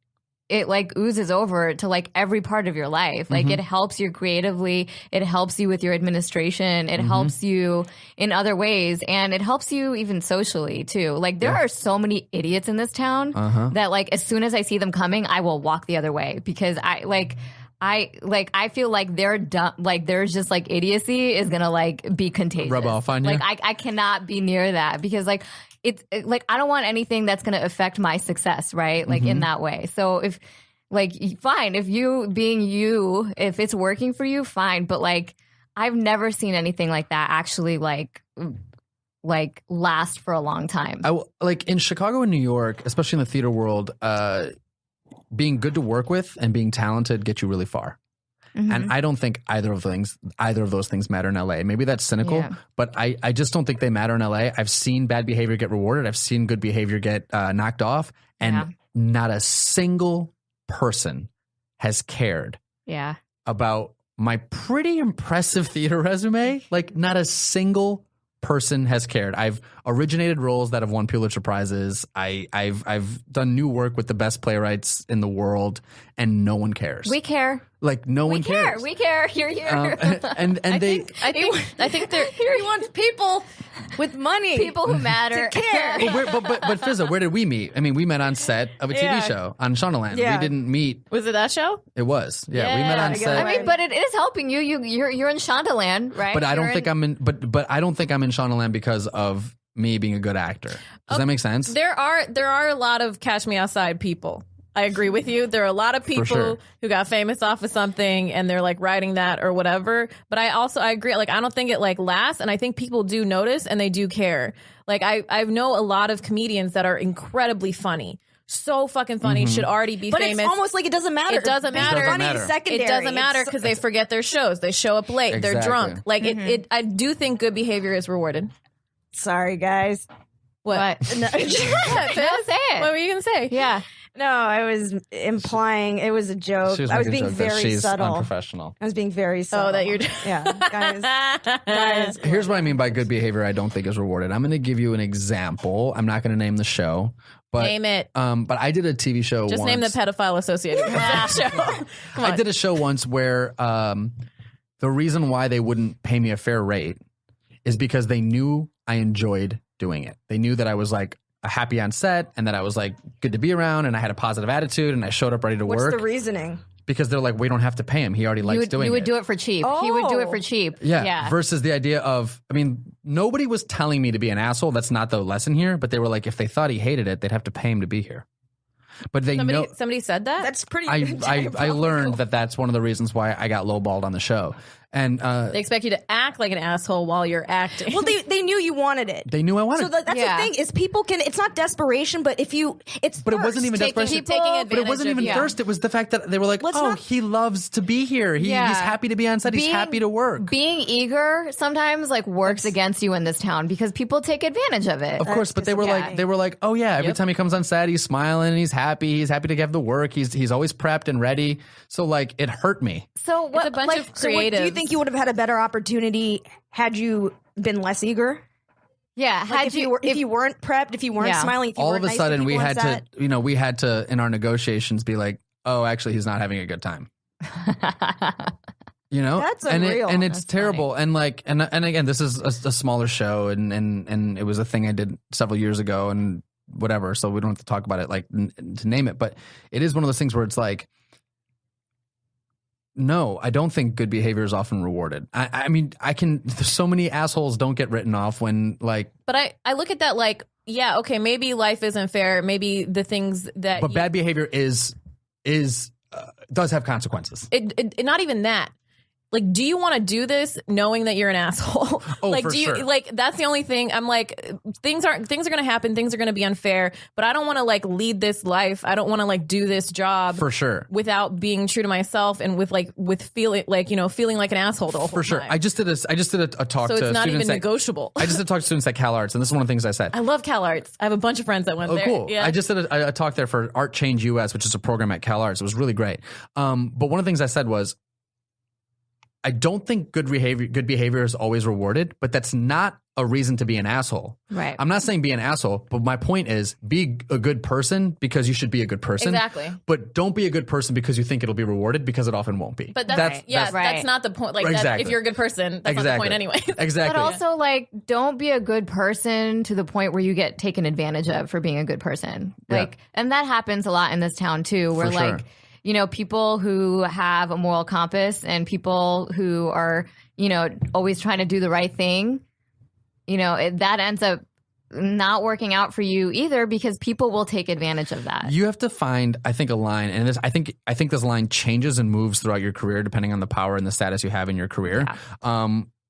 like oozes over to like every part of your life. Like it helps you creatively, it helps you with your administration, it helps you in other ways, and it helps you even socially too. Like there are so many idiots in this town that like as soon as I see them coming, I will walk the other way because I feel like they're dumb, like there's just like idiocy is gonna like be contagious. Rub off on you? Like I cannot be near that because like it's like I don't want anything that's gonna affect my success, right? Like in that way. So if like fine, if you being you, if it's working for you, fine. But like I've never seen anything like that actually like last for a long time. Like in Chicago and New York, especially in the theater world, being good to work with and being talented get you really far. And I don't think either of those things matter in LA. Maybe that's cynical, but I just don't think they matter in LA. I've seen bad behavior get rewarded. I've seen good behavior get knocked off, and not a single person has cared about my pretty impressive theater resume. Like not a single person has cared. I've originated roles that have won Pulitzer Prizes. I've done new work with the best playwrights in the world, and no one cares. We care. Like no one cares. We care. You're here. And I they. think they're He wants people with money. People who matter. To care. But Fizza, where did we meet? I mean, we met on set of a TV show on Shondaland. Yeah. We didn't meet. Was it that show? It was. Yeah, we met on together. set. I mean, but it is helping you. You're in Shondaland, right? But I don't think I'm in. But I don't think I'm in Shondaland because of me being a good actor. Does that make sense? There are a lot of Catch Me Outside people. I agree with you. There are a lot of people sure. who got famous off of something and they're like writing that or whatever. But I agree. Like, I don't think it like lasts. And I think people do notice and they do care. Like, I know a lot of comedians that are incredibly funny. So fucking funny, should already be But famous. it's almost like it doesn't matter. It doesn't Being matter. funny is secondary. It doesn't matter because they forget their shows. They show up late. They're Exactly. drunk. Like I do think good behavior is rewarded. Sorry, guys. What? No, No, say it. What were you gonna say? Yeah. no, I was implying it was a joke. She was I was making a being joke that very she's subtle. unprofessional. I was being very subtle. Oh, that you're. yeah, guys. Here's what I mean by good behavior. I don't think is rewarded. I'm going to give you an example. I'm not going to name the show, but Name it. But I did a TV show. Just once. name the pedophile associated with that show. Come on. I did a show once where the reason why they wouldn't pay me a fair rate is because they knew I enjoyed doing it. They knew that I was like happy on set and that I was like good to be around and I had a positive attitude and I showed up ready to What's work. the reasoning? Because they're like, we don't have to pay him. He already likes doing it. You would do it for cheap. He would do it for cheap. Yeah. Versus the idea of, I mean, nobody was telling me to be an asshole. That's not the lesson here. But they were like, if they thought he hated it, they'd have to pay him to be here. But they know. Somebody said that? That's pretty. I learned that that's one of the reasons why I got lowballed on the show. And They expect you to act like an asshole while you're acting. Well, they knew you wanted it. they knew I wanted So it. that's Yeah. the thing is people can. It's not desperation, but if you, it's. But it wasn't even thirst. desperation. taking advantage But it wasn't of even you. thirst. It was the fact that they were like, Let's oh, not- he loves to be here. He's happy to be on set. He's happy to work. Being eager sometimes like works against you in this town because people take advantage of it. Of course, but they were like, oh yeah, every time he comes on set, he's smiling, he's happy to have the work. He's always prepped and ready. So like, it hurt me. So what? a bunch of So what, do you think you would have had a better opportunity had you been less eager? yeah. Like if you weren't prepped, if you weren't smiling, if you All weren't of a nice to sudden, we people on had set? to, we had to in our negotiations be like, oh, actually, he's not having a good time. That's and unreal. and it's terrible. And like, and again, this is a smaller show, and it was a thing I did several years ago, and whatever. So we don't have to talk about it, like to name it, but it is one of those things where it's like, no, I don't think good behavior is often rewarded. I mean, so many assholes don't get written off when like. But I look at that like, yeah, okay, maybe life isn't fair. Maybe the things that. But bad behavior does have consequences. It not even that. Like, do you want to do this knowing that you're an asshole? Oh, like, for do you sure. like that's the only thing. I'm like, things are going to happen. Things are going to be unfair. But I don't want to like lead this life. I don't want to like do this job For sure. without being true to myself and with feeling like feeling like an asshole the whole For sure. time. I just did a talk So to it's not students even negotiable. I just did talk to students at CalArts, and this is one of the things I said. I love CalArts. I have a bunch of friends that went Oh, there. cool. Yeah. I just did a talk there for Art Change US, which is a program at CalArts. It was really great. But one of the things I said was, I don't think good behavior is always rewarded, but that's not a reason to be an asshole. Right. I'm not saying be an asshole, but my point is be a good person because you should be a good person. Exactly. But don't be a good person because you think it'll be rewarded, because it often won't be. But that's not the point. Like, Exactly. if you're a good person, that's not the point anyway. Exactly. But also, like, don't be a good person to the point where you get taken advantage of for being a good person. Like, and that happens a lot in this town too, where For sure. people who have a moral compass and people who are, always trying to do the right thing, that ends up not working out for you either, because people will take advantage of that. You have to find, I think, a line, and I think this line changes and moves throughout your career depending on the power and the status you have in your career,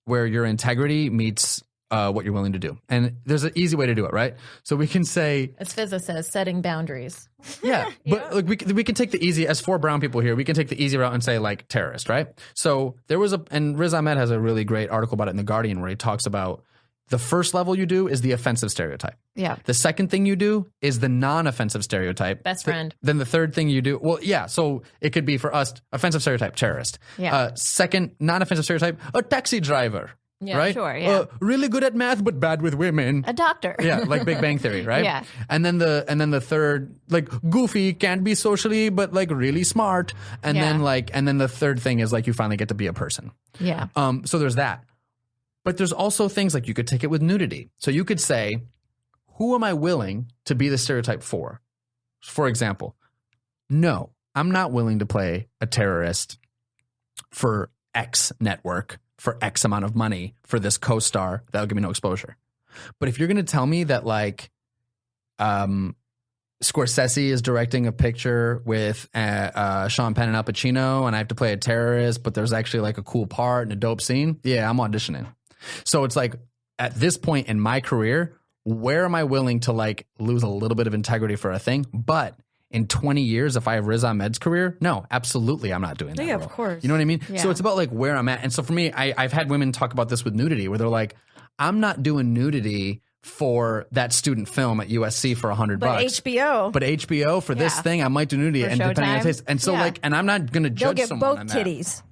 where your integrity meets what you're willing to do. And there's an easy way to do it, right? So we can say, As Fizza says, setting boundaries. but like we can take the easy, as 4 brown people here, we can take the easy route and say like terrorist, right? So there was and Riz Ahmed has a really great article about it in The Guardian, where he talks about the first level you do is the offensive stereotype. Yeah. The second thing you do is the non-offensive stereotype. Best friend. Then the third thing you do, so it could be for us, offensive stereotype, terrorist. Yeah. Second, non-offensive stereotype, a taxi driver. Yeah, right? sure, yeah. Really good at math, but bad with women. A doctor. Yeah, like Big Bang Theory, right? Yeah. And then the third, like goofy, can't be socially, but like really smart. And Yeah. then the third thing is like you finally get to be a person. Yeah. So there's that. But there's also things like you could take it with nudity. So you could say, who am I willing to be the stereotype for? For example, no, I'm not willing to play a terrorist for X network for X amount of money for this co-star that'll give me no exposure. But if you're going to tell me that like Scorsese is directing a picture with Sean Penn and Al Pacino and I have to play a terrorist, but there's actually like a cool part and a dope scene, yeah, I'm auditioning. So it's like at this point in my career, where am I willing to like lose a little bit of integrity for a thing? But in 20 years, if I have Riz Ahmed's career, no, absolutely, I'm not doing that. Yeah, role. of course. You know what I mean? Yeah. So it's about like where I'm at. And so for me, I've had women talk about this with nudity, where they're like, I'm not doing nudity for that student film at USC for $100. But HBO. But HBO for this Yeah. thing, I might do nudity, For and depending on Showtime. taste. And so Yeah. like, and I'm not going to They'll judge get someone both on that. titties.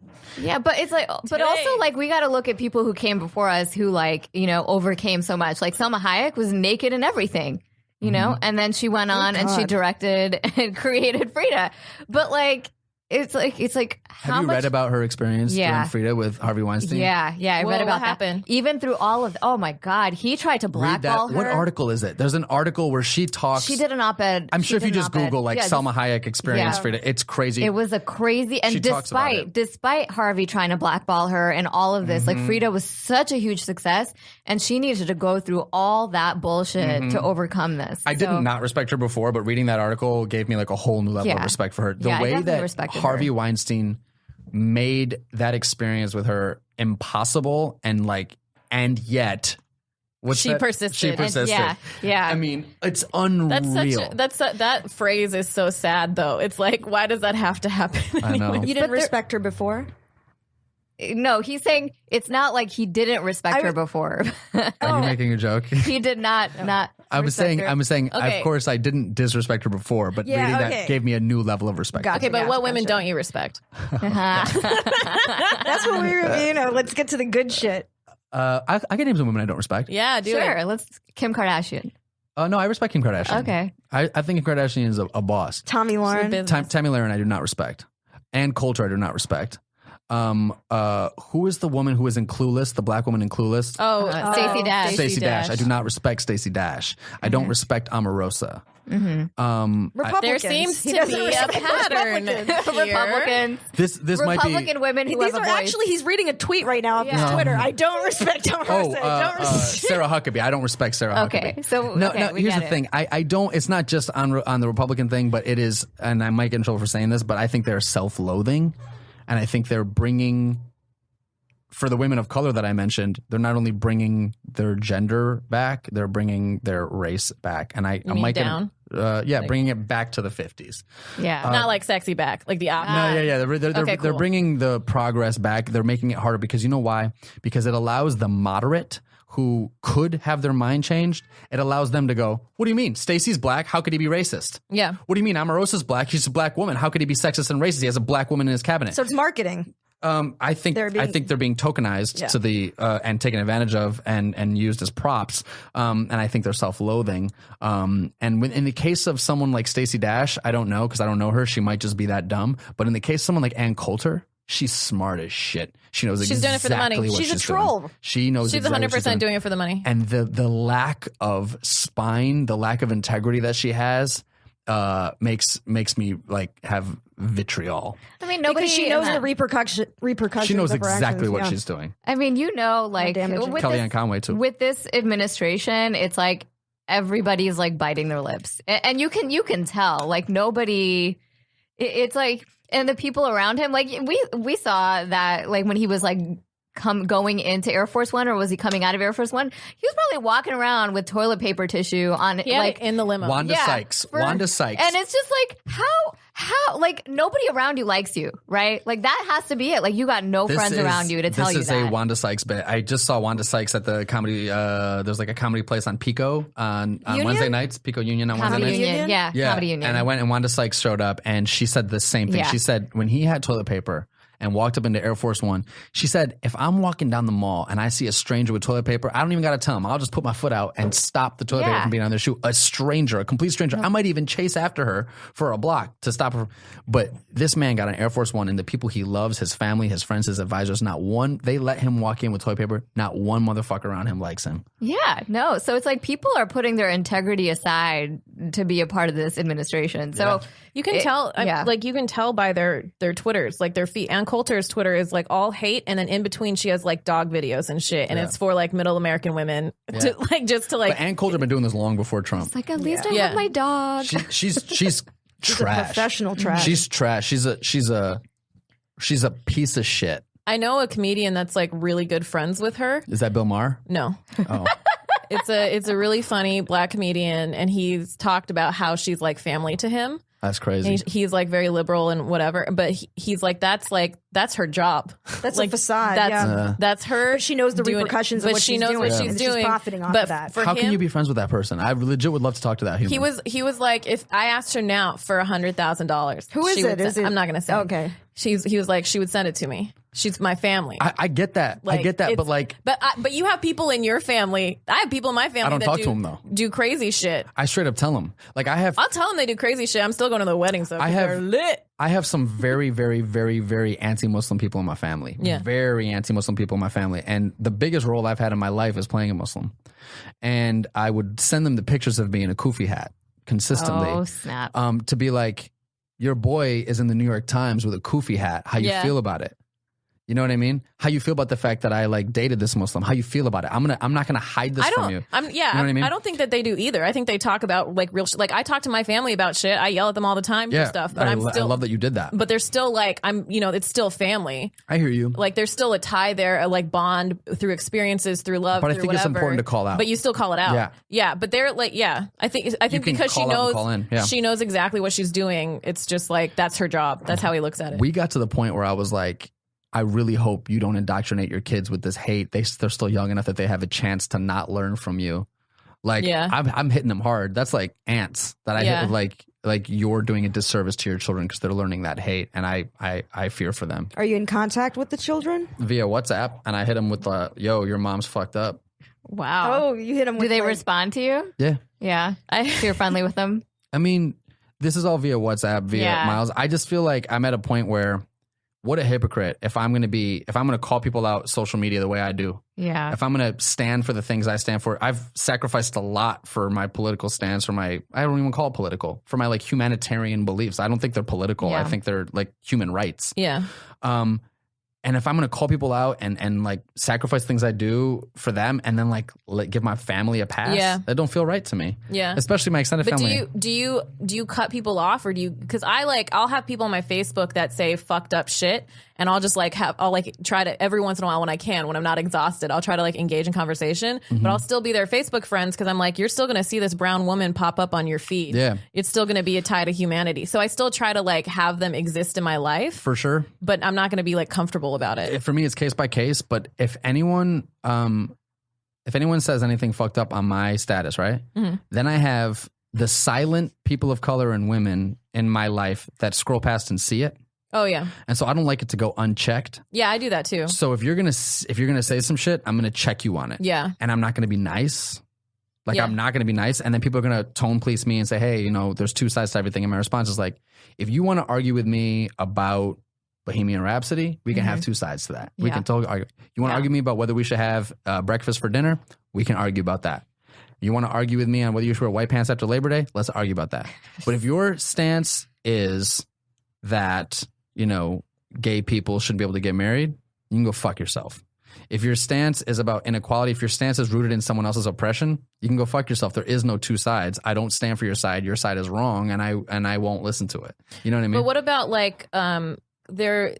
Yeah, but it's like, but also like we got to look at people who came before us who like, you know, overcame so much. Like Selma Hayek was naked and everything, you know, and then she went on and she God. directed and created Frida. But like, it's like how Have you much? read about her experience Yeah. doing Frida with Harvey Weinstein? Yeah, I Well, read about what that. happened? Even through all of, oh my God, he tried to Read blackball that. her. What article is it? There's an article where she talks. She did an op-ed. I'm She sure if did you an just op-ed. Google like Yeah, Selma Hayek experience Yeah. Frida, it's crazy. It was a crazy, and She talks about it. despite Harvey trying to blackball her and all of this, like Frida was such a huge success, and she needed to go through all that bullshit to overcome this. I did not respect her before, but reading that article gave me like a whole new level of Yeah. respect for her. The Yeah, I way definitely that respected Harvey her. Weinstein made that experience with her impossible and yet what's She that? persisted. She And- persisted. yeah. I mean, it's unreal. That phrase is so sad though. It's like, why does that have to happen? I know. You didn't respect her before? No, he's saying it's not like he didn't respect her before. Are you making a joke? He did not. I was saying, Okay. of course, I didn't disrespect her before, but Yeah, reading okay. that gave me a new level of respect. Gotcha. Okay, but what women Gotcha. don't you respect? That's what we were, let's get to the good shit. I can name some women I don't respect. Yeah, do Sure, it. let's Kim Kardashian. No, I respect Kim Kardashian. Okay. I think Kim Kardashian is a boss. Tommy Lauren. Tammy Lauren, I do not respect. Ann Coulter, I do not respect. Who is the woman who is in Clueless? The black woman in Clueless? Stacey Dash. Stacey Dash. I do not respect Stacey Dash. I don't respect Omarosa. Republicans. There seems He to doesn't be a respect pattern Republicans. here. Republicans. This might be. Republican women who These have are a voice. actually, he's reading a tweet right now off his Yeah. Twitter. I don't respect Omarosa. I don't respect. Sarah Huckabee. I don't respect Sarah Huckabee. Okay, so No, okay, we here's get the it. thing. I don't. It's not just on the Republican thing, but it is. And I might get in trouble for saying this, but I think they're self-loathing, and I think they're bringing. For the women of color that I mentioned, they're not only bringing their gender back, they're bringing their race back, and I mean might get down? bringing it back to the 50s. Yeah. Not like sexy back, like the opposite. No, yeah. They're Okay, they're cool. bringing the progress back. They're making it harder because you know why? Because it allows the moderate who could have their mind changed. It allows them to go, what do you mean? Stacey's black. How could he be racist? Yeah. What do you mean? Omarosa's black. She's a black woman. How could he be sexist and racist? He has a black woman in his cabinet. So it's marketing. I think they're being tokenized to the and taken advantage of and used as props. And I think they're self-loathing. And in the case of someone like Stacey Dash, I don't know because I don't know her. She might just be that dumb. But in the case of someone like Ann Coulter, she's smart as shit. She knows She's doing it for the money. exactly what She's a she's troll. doing. She knows. She's exactly what 100% doing it for the money. And the lack of spine, the lack of integrity that she has, makes me like have vitriol. I mean, nobody. Because she knows the repercussions. She knows of her exactly actions, what yeah. she's doing. I mean, like damaging. with Kellyanne this, Conway too. with this administration, it's like everybody's like biting their lips, and you can tell like nobody. It's like, and the people around him, like we saw that like when he was like going into Air Force One, or was he coming out of Air Force One? He was probably walking around with toilet paper tissue on He had like it in the limo. Wanda Sykes. Wanda Sykes. and it's just like how like nobody around you likes you, right? Like that has to be it. Like you got no friends around you to tell you that. This is a Wanda Sykes bit. I just saw Wanda Sykes at the comedy. There's like a comedy place on Pico on Wednesday nights. Pico Union on Comedy Wednesday nights. Union, yeah, Yeah, Comedy Union. and I went and Wanda Sykes showed up and she said the same thing. Yeah. She said when he had toilet paper and walked up into Air Force One. She said, if I'm walking down the mall and I see a stranger with toilet paper, I don't even got to tell them. I'll just put my foot out and stop the toilet paper from being on their shoe. A stranger, a complete stranger. I might even chase after her for a block to stop her. But this man got an Air Force One, and the people he loves, his family, his friends, his advisors, not one, they let him walk in with toilet paper. Not one motherfucker around him likes him. Yeah, no. So it's like people are putting their integrity aside to be a part of this administration. So you can tell, like you can tell by their Twitters, like their feed. Ann Coulter's Twitter is like all hate, and then in between she has like dog videos and shit, and it's for like middle American women to like just to like. But Ann Coulter been doing this long before Trump. It's like at least I have my dog. She's She's trash. Professional trash. She's trash. She's a piece of shit. I know a comedian that's like really good friends with her. Is that Bill Maher? No. Oh. It's a really funny black comedian, and he's talked about how she's like family to him. That's crazy. And he's like very liberal and whatever, but he's like that's her job. That's like a facade. That's her. But she knows the repercussions of what she's doing. What she's doing. She's profiting off of that. How can you be friends with that person? I legit would love to talk to that human. He was like, if I asked her now for $100,000, who is it? I'm not gonna say. Okay. He was like, she would send it to me. She's my family. I get that. Like, I get that. But like, but you have people in your family. I have people in my family. I don't that talk to them though. Do crazy shit. I straight up tell them. Like I'll tell them they do crazy shit. I'm still going to the wedding, so they're lit. I have some very, very, very, very anti-Muslim people in my family. Yeah. Very anti-Muslim people in my family. And the biggest role I've had in my life is playing a Muslim. And I would send them the pictures of me in a kufi hat consistently. Oh, snap. To be like, your boy is in the New York Times with a kufi hat. How you feel about it? You know what I mean? How you feel about the fact that I like dated this Muslim? How you feel about it? I'm not gonna hide this from you. You know what I mean? I don't think that they do either. I think they talk about like real like I talk to my family about shit. I yell at them all the time for stuff. But I love that you did that. But they're still like it's still family. I hear you. Like there's still a tie there, a like bond through experiences, through love. But I think it's important to call out. But you still call it out. Yeah. But they're like, I think because she knows she knows exactly what she's doing. It's just like that's her job. That's how he looks at it. We got to the point where I was like, I really hope you don't indoctrinate your kids with this hate. They're still young enough that they have a chance to not learn from you. Like I'm hitting them hard. That's like ants that I hit with like you're doing a disservice to your children because they're learning that hate, and I fear for them. Are you in contact with the children? Via WhatsApp, and I hit them with yo, your mom's fucked up. Wow. Oh, you hit them with Do they respond to you? Yeah. Yeah. So you're friendly with them? I mean, this is all via WhatsApp, via Miles. I just feel like I'm at a point where what a hypocrite if I'm going to call people out social media the way I do. Yeah. If I'm going to stand for the things I stand for. I've sacrificed a lot for my political stance, I don't even call it political, for my like humanitarian beliefs. I don't think they're political. Yeah. I think they're like human rights. Yeah. And if I'm going to call people out and like sacrifice things I do for them and then like give my family a pass, that don't feel right to me. Yeah. Especially my extended family. Do you cut people off, or do you, because I'll have people on my Facebook that say fucked up shit, and I'll just like I'll like try to every once in a while when I can, when I'm not exhausted, I'll try to like engage in conversation, but I'll still be their Facebook friends because I'm like, you're still going to see this brown woman pop up on your feed. Yeah. It's still going to be a tie to humanity. So I still try to like have them exist in my life. For sure. But I'm not going to be like comfortable about it. For me, it's case by case. But if anyone says anything fucked up on my status, right, then I have the silent people of color and women in my life that scroll past and see it. Oh yeah. And so I don't like it to go unchecked. Yeah, I do that too. So if you're gonna say some shit, I'm gonna check you on it. Yeah. And I'm not gonna be nice. I'm not gonna be nice. And then people are gonna tone police me and say, hey, there's two sides to everything. And my response is like, if you want to argue with me about Bohemian Rhapsody, we can have two sides to that. We can totally argue. You want to argue with me about whether we should have breakfast for dinner? We can argue about that. You want to argue with me on whether you should wear white pants after Labor Day? Let's argue about that. But if your stance is that, gay people shouldn't be able to get married, you can go fuck yourself. If your stance is about inequality, if your stance is rooted in someone else's oppression, you can go fuck yourself. There is no two sides. I don't stand for your side. Your side is wrong, and I won't listen to it. You know what I mean? But what about like there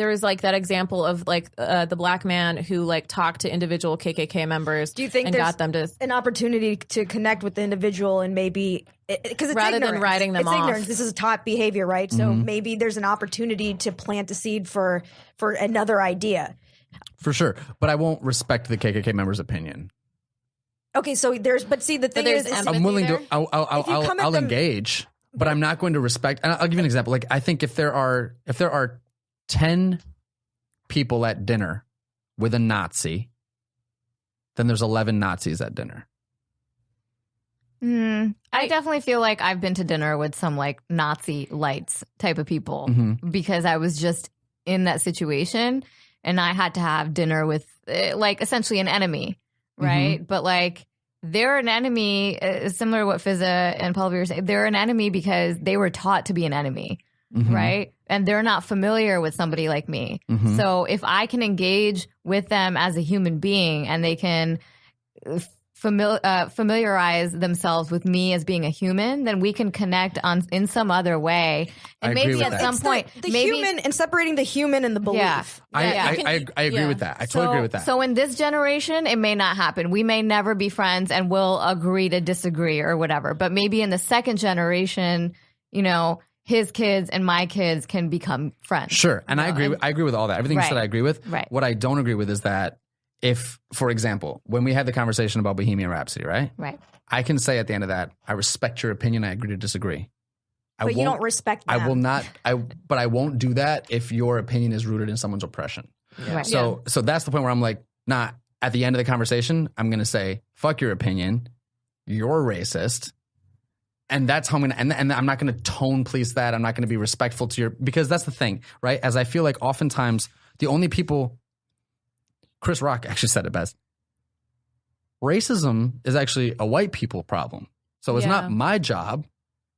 is like that example of like the black man who like talked to individual KKK members. Do you think and there's got them to an opportunity to connect with the individual and maybe because it's rather ignorance. Than writing them it's off? Ignorance. This is taught behavior, right? So maybe there's an opportunity to plant a seed for another idea. For sure, but I won't respect the KKK member's opinion. Okay, so but see, the thing is I'm willing to. I'll engage, but I'm not going to respect. And I'll give you an example. Like I think if there are 10 people at dinner with a Nazi, then there's 11 Nazis at dinner. I definitely feel like I've been to dinner with some like Nazi lights type of people because I was just in that situation and I had to have dinner with like essentially an enemy, right? But like they're an enemy, similar to what Fizza and Paul were saying. They're an enemy because they were taught to be an enemy, right? And they're not familiar with somebody like me. So if I can engage with them as a human being and they can familiarize themselves with me as being a human, then we can connect in some other way. And maybe at some point, the human and separating the human and the belief. I agree with that. I totally agree with that. So in this generation, it may not happen. We may never be friends and we'll agree to disagree or whatever. But maybe in the second generation, you know, his kids and my kids can become friends. Sure. And I agree with all that. Everything you said I agree with. Right. What I don't agree with is that if, for example, when we had the conversation about Bohemian Rhapsody, right? Right. I can say at the end of that, I respect your opinion. I agree to disagree. But you don't respect them. I will not. But I won't do that if your opinion is rooted in someone's oppression. Yeah. Right. So that's the point where I'm like, nah. At the end of the conversation, I'm going to say, fuck your opinion. You're racist. And that's how I'm going to, and I'm not going to tone police that. I'm not going to be respectful to your, because that's the thing, right? As I feel like oftentimes the only people, Chris Rock actually said it best. Racism is actually a white people problem. So it's not my job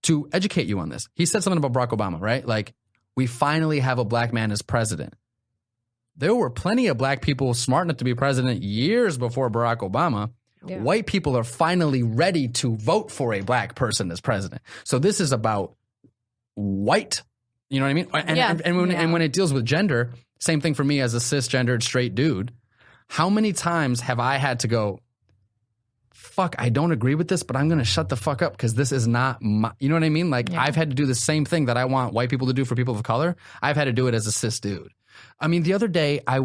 to educate you on this. He said something about Barack Obama, right? Like, we finally have a black man as president. There were plenty of black people smart enough to be president years before Barack Obama. Yeah. White people are finally ready to vote for a black person as president. So this is about white, you know what I mean? And when it deals with gender, same thing for me as a cisgendered straight dude. How many times have I had to go, fuck, I don't agree with this, but I'm going to shut the fuck up because this is not my, you know what I mean? Like, I've had to do the same thing that I want white people to do for people of color. I've had to do it as a cis dude. I mean, the other day I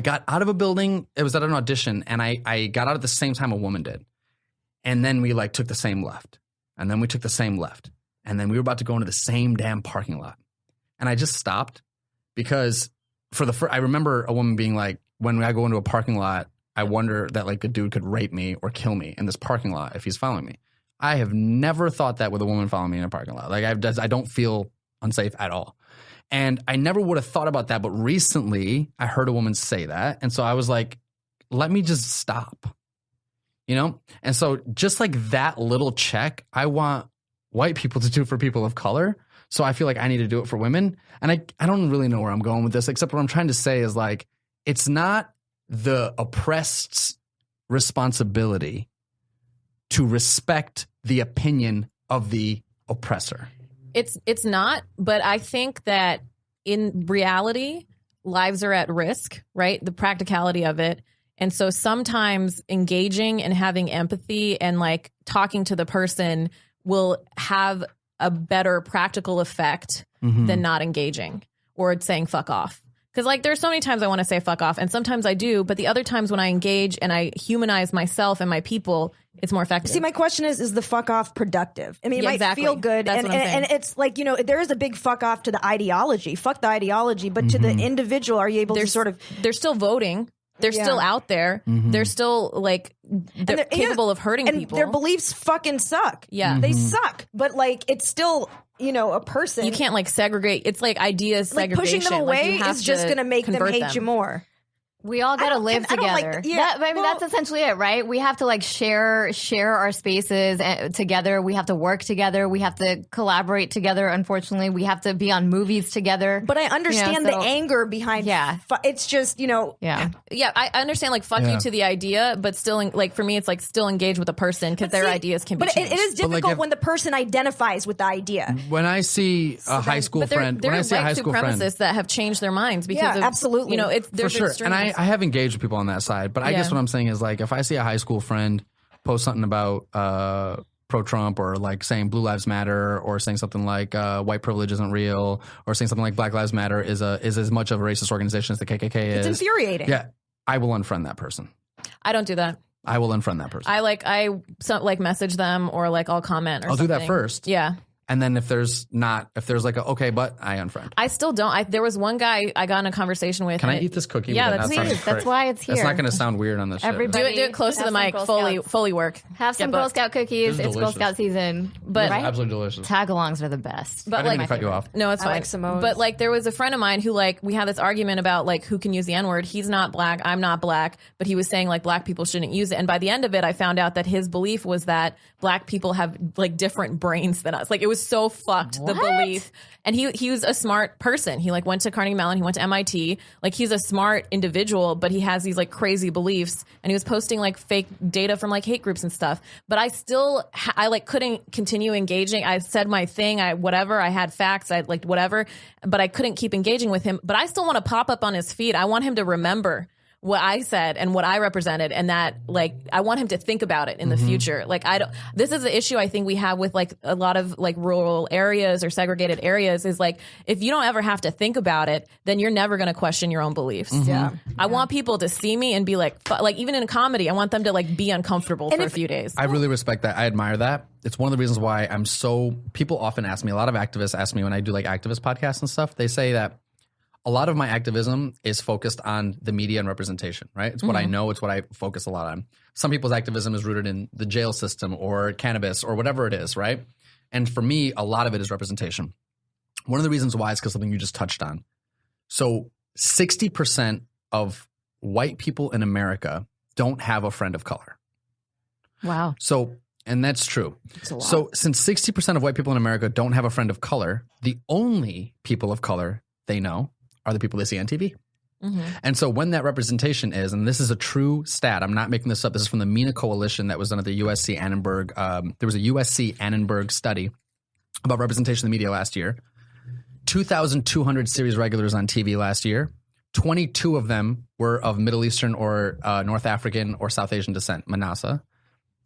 got out of a building. It was at an audition, and I got out at the same time a woman did. And then we like took the same left. And then we took the same left. And then we were about to go into the same damn parking lot. And I just stopped because I remember a woman being like, when I go into a parking lot, I wonder that like a dude could rape me or kill me in this parking lot if he's following me. I have never thought that with a woman following me in a parking lot. Like I don't feel unsafe at all. And I never would have thought about that. But recently I heard a woman say that. And so I was like, let me just stop, you know? And so just like that little check, I want white people to do for people of color. So I feel like I need to do it for women. And I don't really know where I'm going with this, except what I'm trying to say is like, it's not the oppressed's responsibility to respect the opinion of the oppressor. It's not, but I think that in reality, lives are at risk, right? The practicality of it. And so sometimes engaging and having empathy and like talking to the person will have a better practical effect than not engaging or saying fuck off. Because like there's so many times I want to say fuck off, and sometimes I do, but the other times when I engage and I humanize myself and my people, it's more effective. See, my question is the fuck off productive? I mean, it might feel good, and it's like, you know, there is a big fuck off to the ideology. Fuck the ideology, but to the individual, are you able to sort of... They're still voting. They're still out there. They're still like they're capable of hurting people. Their beliefs fucking suck. Yeah, they suck. But like, it's still, you know, a person. You can't like segregate. It's like ideas like segregation. Pushing them away is just going to make them hate you more. We all got to live together. That's essentially it, right? We have to like share our spaces together. We have to work together. We have to collaborate together. Unfortunately, we have to be on movies together. But I understand the anger behind. It's just, you know. Yeah. I understand like fuck you to the idea, but still like for me, it's like still engage with the person because their ideas can be changed. But it is difficult when the person identifies with the idea. When I see a high school friend, there are white supremacists that have changed their minds because of, absolutely. You know, there's for sure. And I have engaged with people on that side, but I guess what I'm saying is like if I see a high school friend post something about pro-Trump or like saying Blue Lives Matter or saying something like white privilege isn't real or saying something like Black Lives Matter is as much of a racist organization as the KKK is. It's infuriating. Yeah, I will unfriend that person. I don't do that. I will unfriend that person. I message them or like I'll comment or I'll something. do that first. Yeah. And then if there's like a, okay, but I unfriend. I still don't. There was one guy I got in a conversation with. Can I eat this cookie? Yeah, that's why it's here. It's not going to sound weird on the show. Do it close to the mic. Fully work. Have some Girl Scout cookies. It's Girl Scout season. But right? Absolutely delicious. Tagalongs are the best. But I didn't mean to cut you off. No, it's fine. Like Samoa's. But like there was a friend of mine who like we had this argument about like who can use the N-word. He's not black. I'm not black. But he was saying like black people shouldn't use it. And by the end of it, I found out that his belief was that black people have like different brains than us. Like it was so fucked. The belief. And he was a smart person. He like went to Carnegie Mellon, he went to MIT. Like he's a smart individual, but he has these like crazy beliefs, and he was posting like fake data from like hate groups and stuff. But I still I like couldn't continue engaging. I said my thing, I had facts, I like whatever, but I couldn't keep engaging with him. But I still want to pop up on his feed. I want him to remember what I said and what I represented, and that like I want him to think about it in the future. Like this is the issue I think we have with like a lot of like rural areas or segregated areas is like if you don't ever have to think about it, then you're never going to question your own beliefs. I want people to see me and be like even in comedy, I want them to like be uncomfortable for a few days. I really respect that. I admire that. It's one of the reasons why people often ask me, a lot of activists ask me when I do like activist podcasts and stuff, they say that a lot of my activism is focused on the media and representation, right? It's what I know. It's what I focus a lot on. Some people's activism is rooted in the jail system or cannabis or whatever it is, right? And for me, a lot of it is representation. One of the reasons why is because something you just touched on. So 60% of white people in America don't have a friend of color. Wow. So, and that's true. So since 60% of white people in America don't have a friend of color, the only people of color they know are the people they see on TV. And so when that representation is, and this is a true stat, I'm not making this up, this is from the MENA Coalition that was done at the USC Annenberg. There was a USC Annenberg study about representation in the media last year. 2,200 series regulars on TV last year. 22 of them were of Middle Eastern or North African or South Asian descent, Manasa.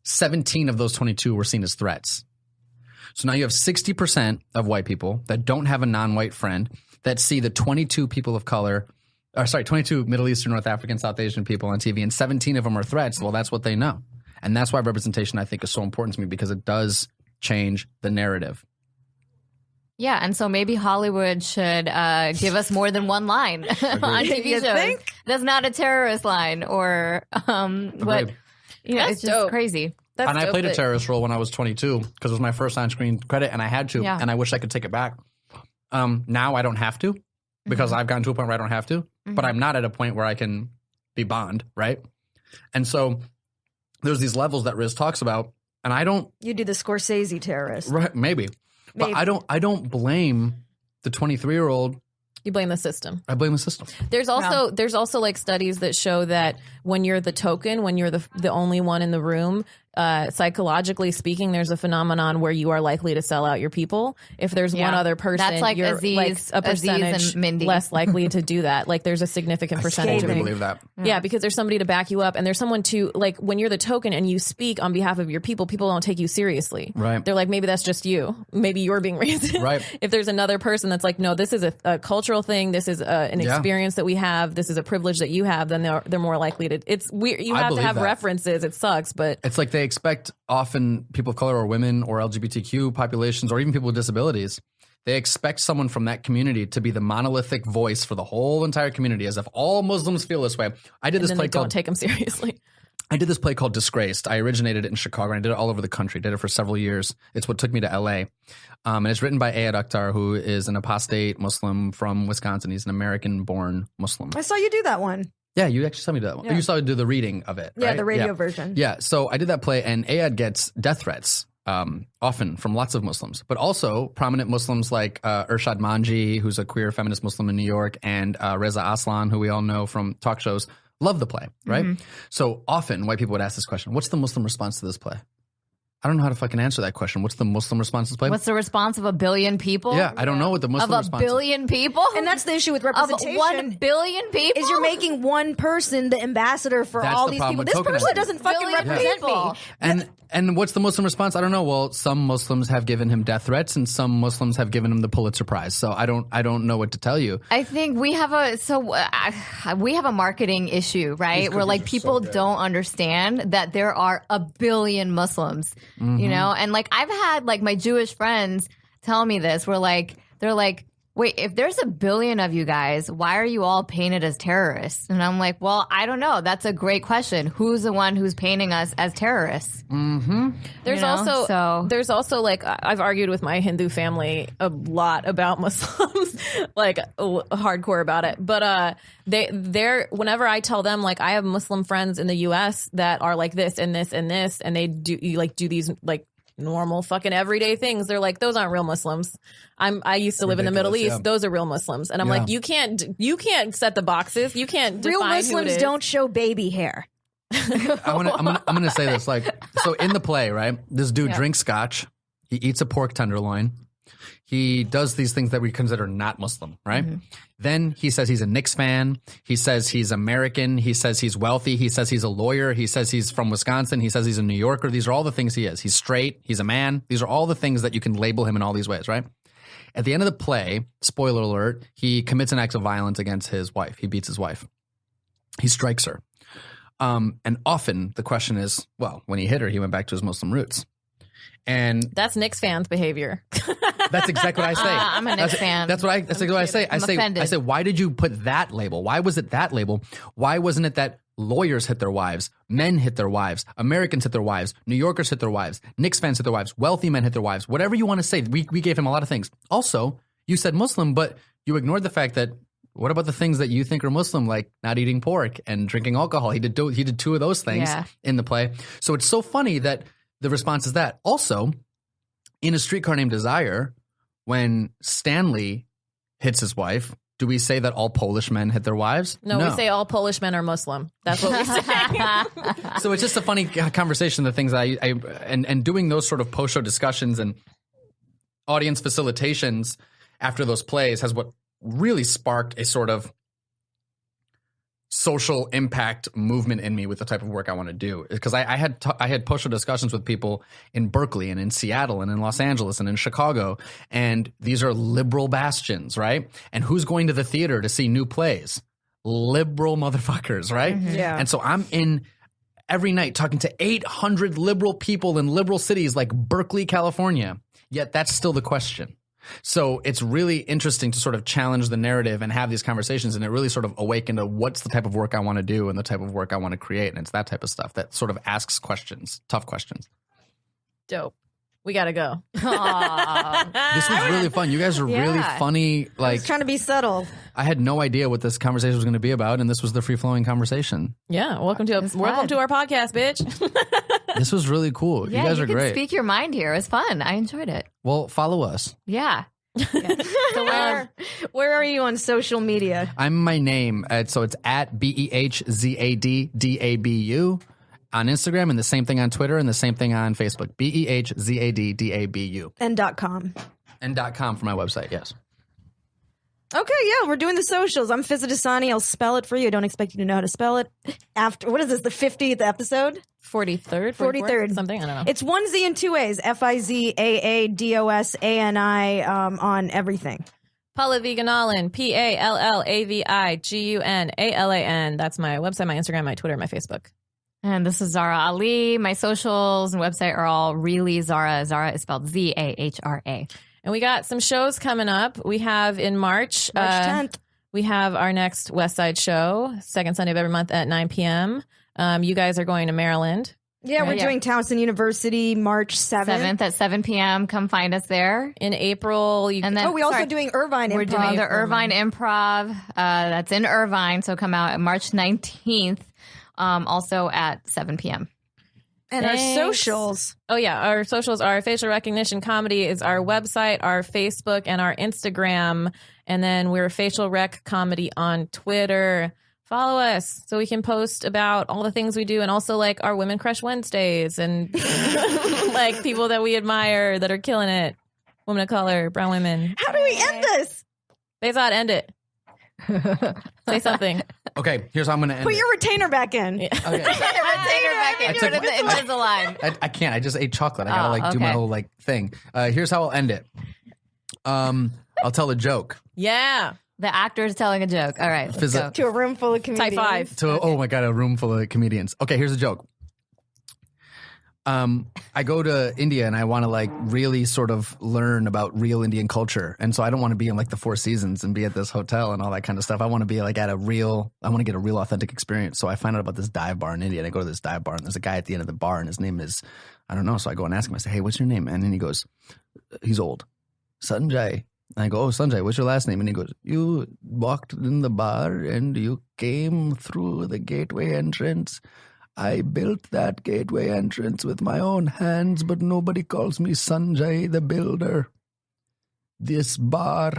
17 of those 22 were seen as threats. So now you have 60% of white people that don't have a non-white friend that see the 22 people of color, 22 Middle Eastern, North African, South Asian people on TV, and 17 of them are threats. Well, that's what they know. And that's why representation, I think, is so important to me because it does change the narrative. Yeah, and so maybe Hollywood should give us more than one line on TV shows. That's not a terrorist line or what. It's just crazy. And I played a terrorist role when I was 22 because it was my first on-screen credit, and I had to, and I wish I could take it back. Now I don't have to because I've gotten to a point where I don't have to, but I'm not at a point where I can be Bond, right? And so there's these levels that Riz talks about, and I don't. You do the Scorsese terrorist, right? Maybe. But I don't blame the 23-year-old. You blame the system. I blame the system. There's also like studies that show that when you're the token, when you're the only one in the room, psychologically speaking, there's a phenomenon where you are likely to sell out your people. If there's one other person, that's like you're Aziz, like a percentage less likely to do that. Like there's a significant percentage. I believe that. Yeah, because there's somebody to back you up, and there's someone to like when you're the token and you speak on behalf of your people don't take you seriously. Right. They're like, maybe that's just you. Maybe you're being racist. Right. If there's another person that's like, no, this is a cultural thing. This is an experience that we have. This is a privilege that you have. Then they're more likely to. It's weird. You have to have references. It sucks, but it's like they expect often people of color or women or LGBTQ populations or even people with disabilities. They expect someone from that community to be the monolithic voice for the whole entire community, as if all Muslims feel this way. I did this play called. Don't take them seriously. I did this play called Disgraced. I originated it in Chicago, and I did it all over the country. Did it for several years. It's what took me to LA. And it's written by Ayad Akhtar, who is an apostate Muslim from Wisconsin. He's an American-born Muslim. I saw you do that one. Yeah, you actually saw me do that one. Yeah. You saw me do the reading of it, right? Yeah, the radio version. Yeah, so I did that play, and Ayad gets death threats often from lots of Muslims, but also prominent Muslims like Irshad Manji, who's a queer feminist Muslim in New York, and Reza Aslan, who we all know from talk shows, love the play, right? So often white people would ask this question, what's the Muslim response to this play? I don't know how to fucking answer that question. What's the Muslim response to this play? What's the response of a billion people? Yeah, I don't know what the Muslim response is. Of a billion people? And that's the issue with representation. Of 1 billion people? Is you're making one person the ambassador for all these people. This person doesn't fucking represent me. And what's the Muslim response? I don't know. Well, some Muslims have given him death threats, and some Muslims have given him the Pulitzer Prize. So I don't know what to tell you. I think we have a marketing issue, right? Where like people don't understand that there are a billion Muslims, you know, and like I've had like my Jewish friends tell me this. They're like, wait, if there's a billion of you guys, why are you all painted as terrorists? And I'm like, well, I don't know. That's a great question. Who's the one who's painting us as terrorists? Mm-hmm. There's also like, I've argued with my Hindu family a lot about Muslims, like hardcore about it. But they're whenever I tell them, like, I have Muslim friends in the U.S. that are like this and this and this, and they do these like normal fucking everyday things. They're like, those aren't real Muslims. I used to live in the Middle East. Yeah. Those are real Muslims. And I'm like, you can't set the boxes. You can't define real Muslims don't show baby hair. I'm gonna say this, like, so in the play, right, this dude drinks scotch, he eats a pork tenderloin, he does these things that we consider not Muslim, right? Mm-hmm. Then he says he's a Knicks fan. He says he's American. He says he's wealthy. He says he's a lawyer. He says he's from Wisconsin. He says he's a New Yorker. These are all the things he is. He's straight. He's a man. These are all the things that you can label him in all these ways, right? At the end of the play, spoiler alert, he commits an act of violence against his wife. He beats his wife. He strikes her. And often the question is, well, when he hit her, he went back to his Muslim roots. And that's Knicks fans' behavior. That's exactly what I say. I'm a Knicks fan. That's exactly what I say. I say, why did you put that label? Why was it that label? Why wasn't it that lawyers hit their wives, men hit their wives, Americans hit their wives, New Yorkers hit their wives, Knicks fans hit their wives, wealthy men hit their wives, whatever you want to say. We gave him a lot of things. Also, you said Muslim, but you ignored the fact that what about the things that you think are Muslim, like not eating pork and drinking alcohol? He did two of those things in the play. So it's so funny that the response is that. Also, in A Streetcar Named Desire, when Stanley hits his wife, do we say that all Polish men hit their wives? No, we say all Polish men are Muslim. That's what we say. So it's just a funny conversation, the things that and doing those sort of post-show discussions and audience facilitations after those plays has what really sparked a sort of social impact movement in me with the type of work I want to do. Because I had post-show discussions with people in Berkeley and in Seattle and in Los Angeles and in Chicago, and these are liberal bastions, right? And who's going to the theater to see new plays? Liberal motherfuckers, right? Mm-hmm. Yeah. And so I'm in every night talking to 800 liberal people in liberal cities like Berkeley, California, yet that's still the question. So it's really interesting to sort of challenge the narrative and have these conversations, and it really sort of awakened to what's the type of work I want to do and the type of work I want to create. And it's that type of stuff that sort of asks questions, tough questions. Dope. We got to go. This was really fun. You guys are really funny. Like, I was trying to be subtle. I had no idea what this conversation was going to be about, and this was the free-flowing conversation. Yeah. Welcome to our podcast, bitch. This was really cool. Yeah, you guys are great. Speak your mind here. It was fun. I enjoyed it. Well, follow us. Yeah. So where are you on social media? I'm my name. So it's at BEHZADDABU on Instagram, and the same thing on Twitter, and the same thing on Facebook. BEHZADDABU. And .com. And .com for my website, yes. Okay, yeah, we're doing the socials. I'm Fizza Dasani. I'll spell it for you. I don't expect you to know how to spell it. After, what is this, the 50th episode? 43rd? 43rd. Something, I don't know. It's one Z and two A's. FIZAADOSANI on everything. Paula Viganalin, PALLAVIGUNALAN. That's my website, my Instagram, my Twitter, my Facebook. And this is Zara Ali. My socials and website are all really Zara. Zara is spelled ZAHRA. And we got some shows coming up. We have in March 10th. We have our next West Side show, second Sunday of every month at 9 p.m. You guys are going to Maryland. Yeah, we're doing Towson University March 7th. At 7 p.m. Come find us there. In April. We're also doing Irvine Improv. We're doing the Irvine Improv. That's in Irvine. So come out March 19th, also at 7 p.m. And our socials. Oh, yeah. Our socials are Facial Recognition Comedy is our website, our Facebook, and our Instagram. And then we're Facial Rec Comedy on Twitter. Follow us so we can post about all the things we do, and also like our Women Crush Wednesdays and like people that we admire that are killing it. Women of color, brown women. How do we end this? Behzad, end it. Say something. Okay, here's how I'm going to end Put it. your retainer back in. Okay. Retainer back in. Put it in the Invisalign. I can't. I just ate chocolate. I gotta do my whole thing. Here's how I'll end it. I'll tell a joke. Yeah. The actor's telling a joke. All right, let's go. To a room full of comedians. Type 5. Oh my God, a room full of comedians. Okay, here's a joke. I go to India and I want to like really sort of learn about real Indian culture. And so I don't want to be in like the Four Seasons and be at this hotel and all that kind of stuff. I want to be like I want to get a real authentic experience. So I find out about this dive bar in India and I go to this dive bar and there's a guy at the end of the bar and his name is, I don't know. So I go and ask him, I say, hey, what's your name? And then he goes, he's old, Sanjay. And I go, oh, Sanjay, what's your last name? And he goes, you walked in the bar and you came through the gateway entrance. I built that gateway entrance with my own hands, but nobody calls me Sanjay the builder. This bar,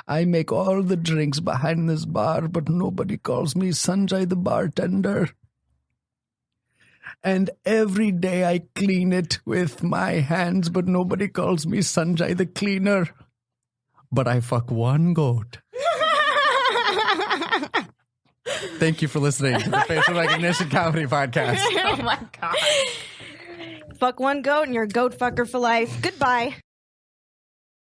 I make all the drinks behind this bar, but nobody calls me Sanjay the bartender. And every day I clean it with my hands, but nobody calls me Sanjay the cleaner. But I fuck one goat. Thank you for listening to the Facial Recognition Comedy Podcast. Oh my God. Fuck one goat and you're a goat fucker for life. Goodbye.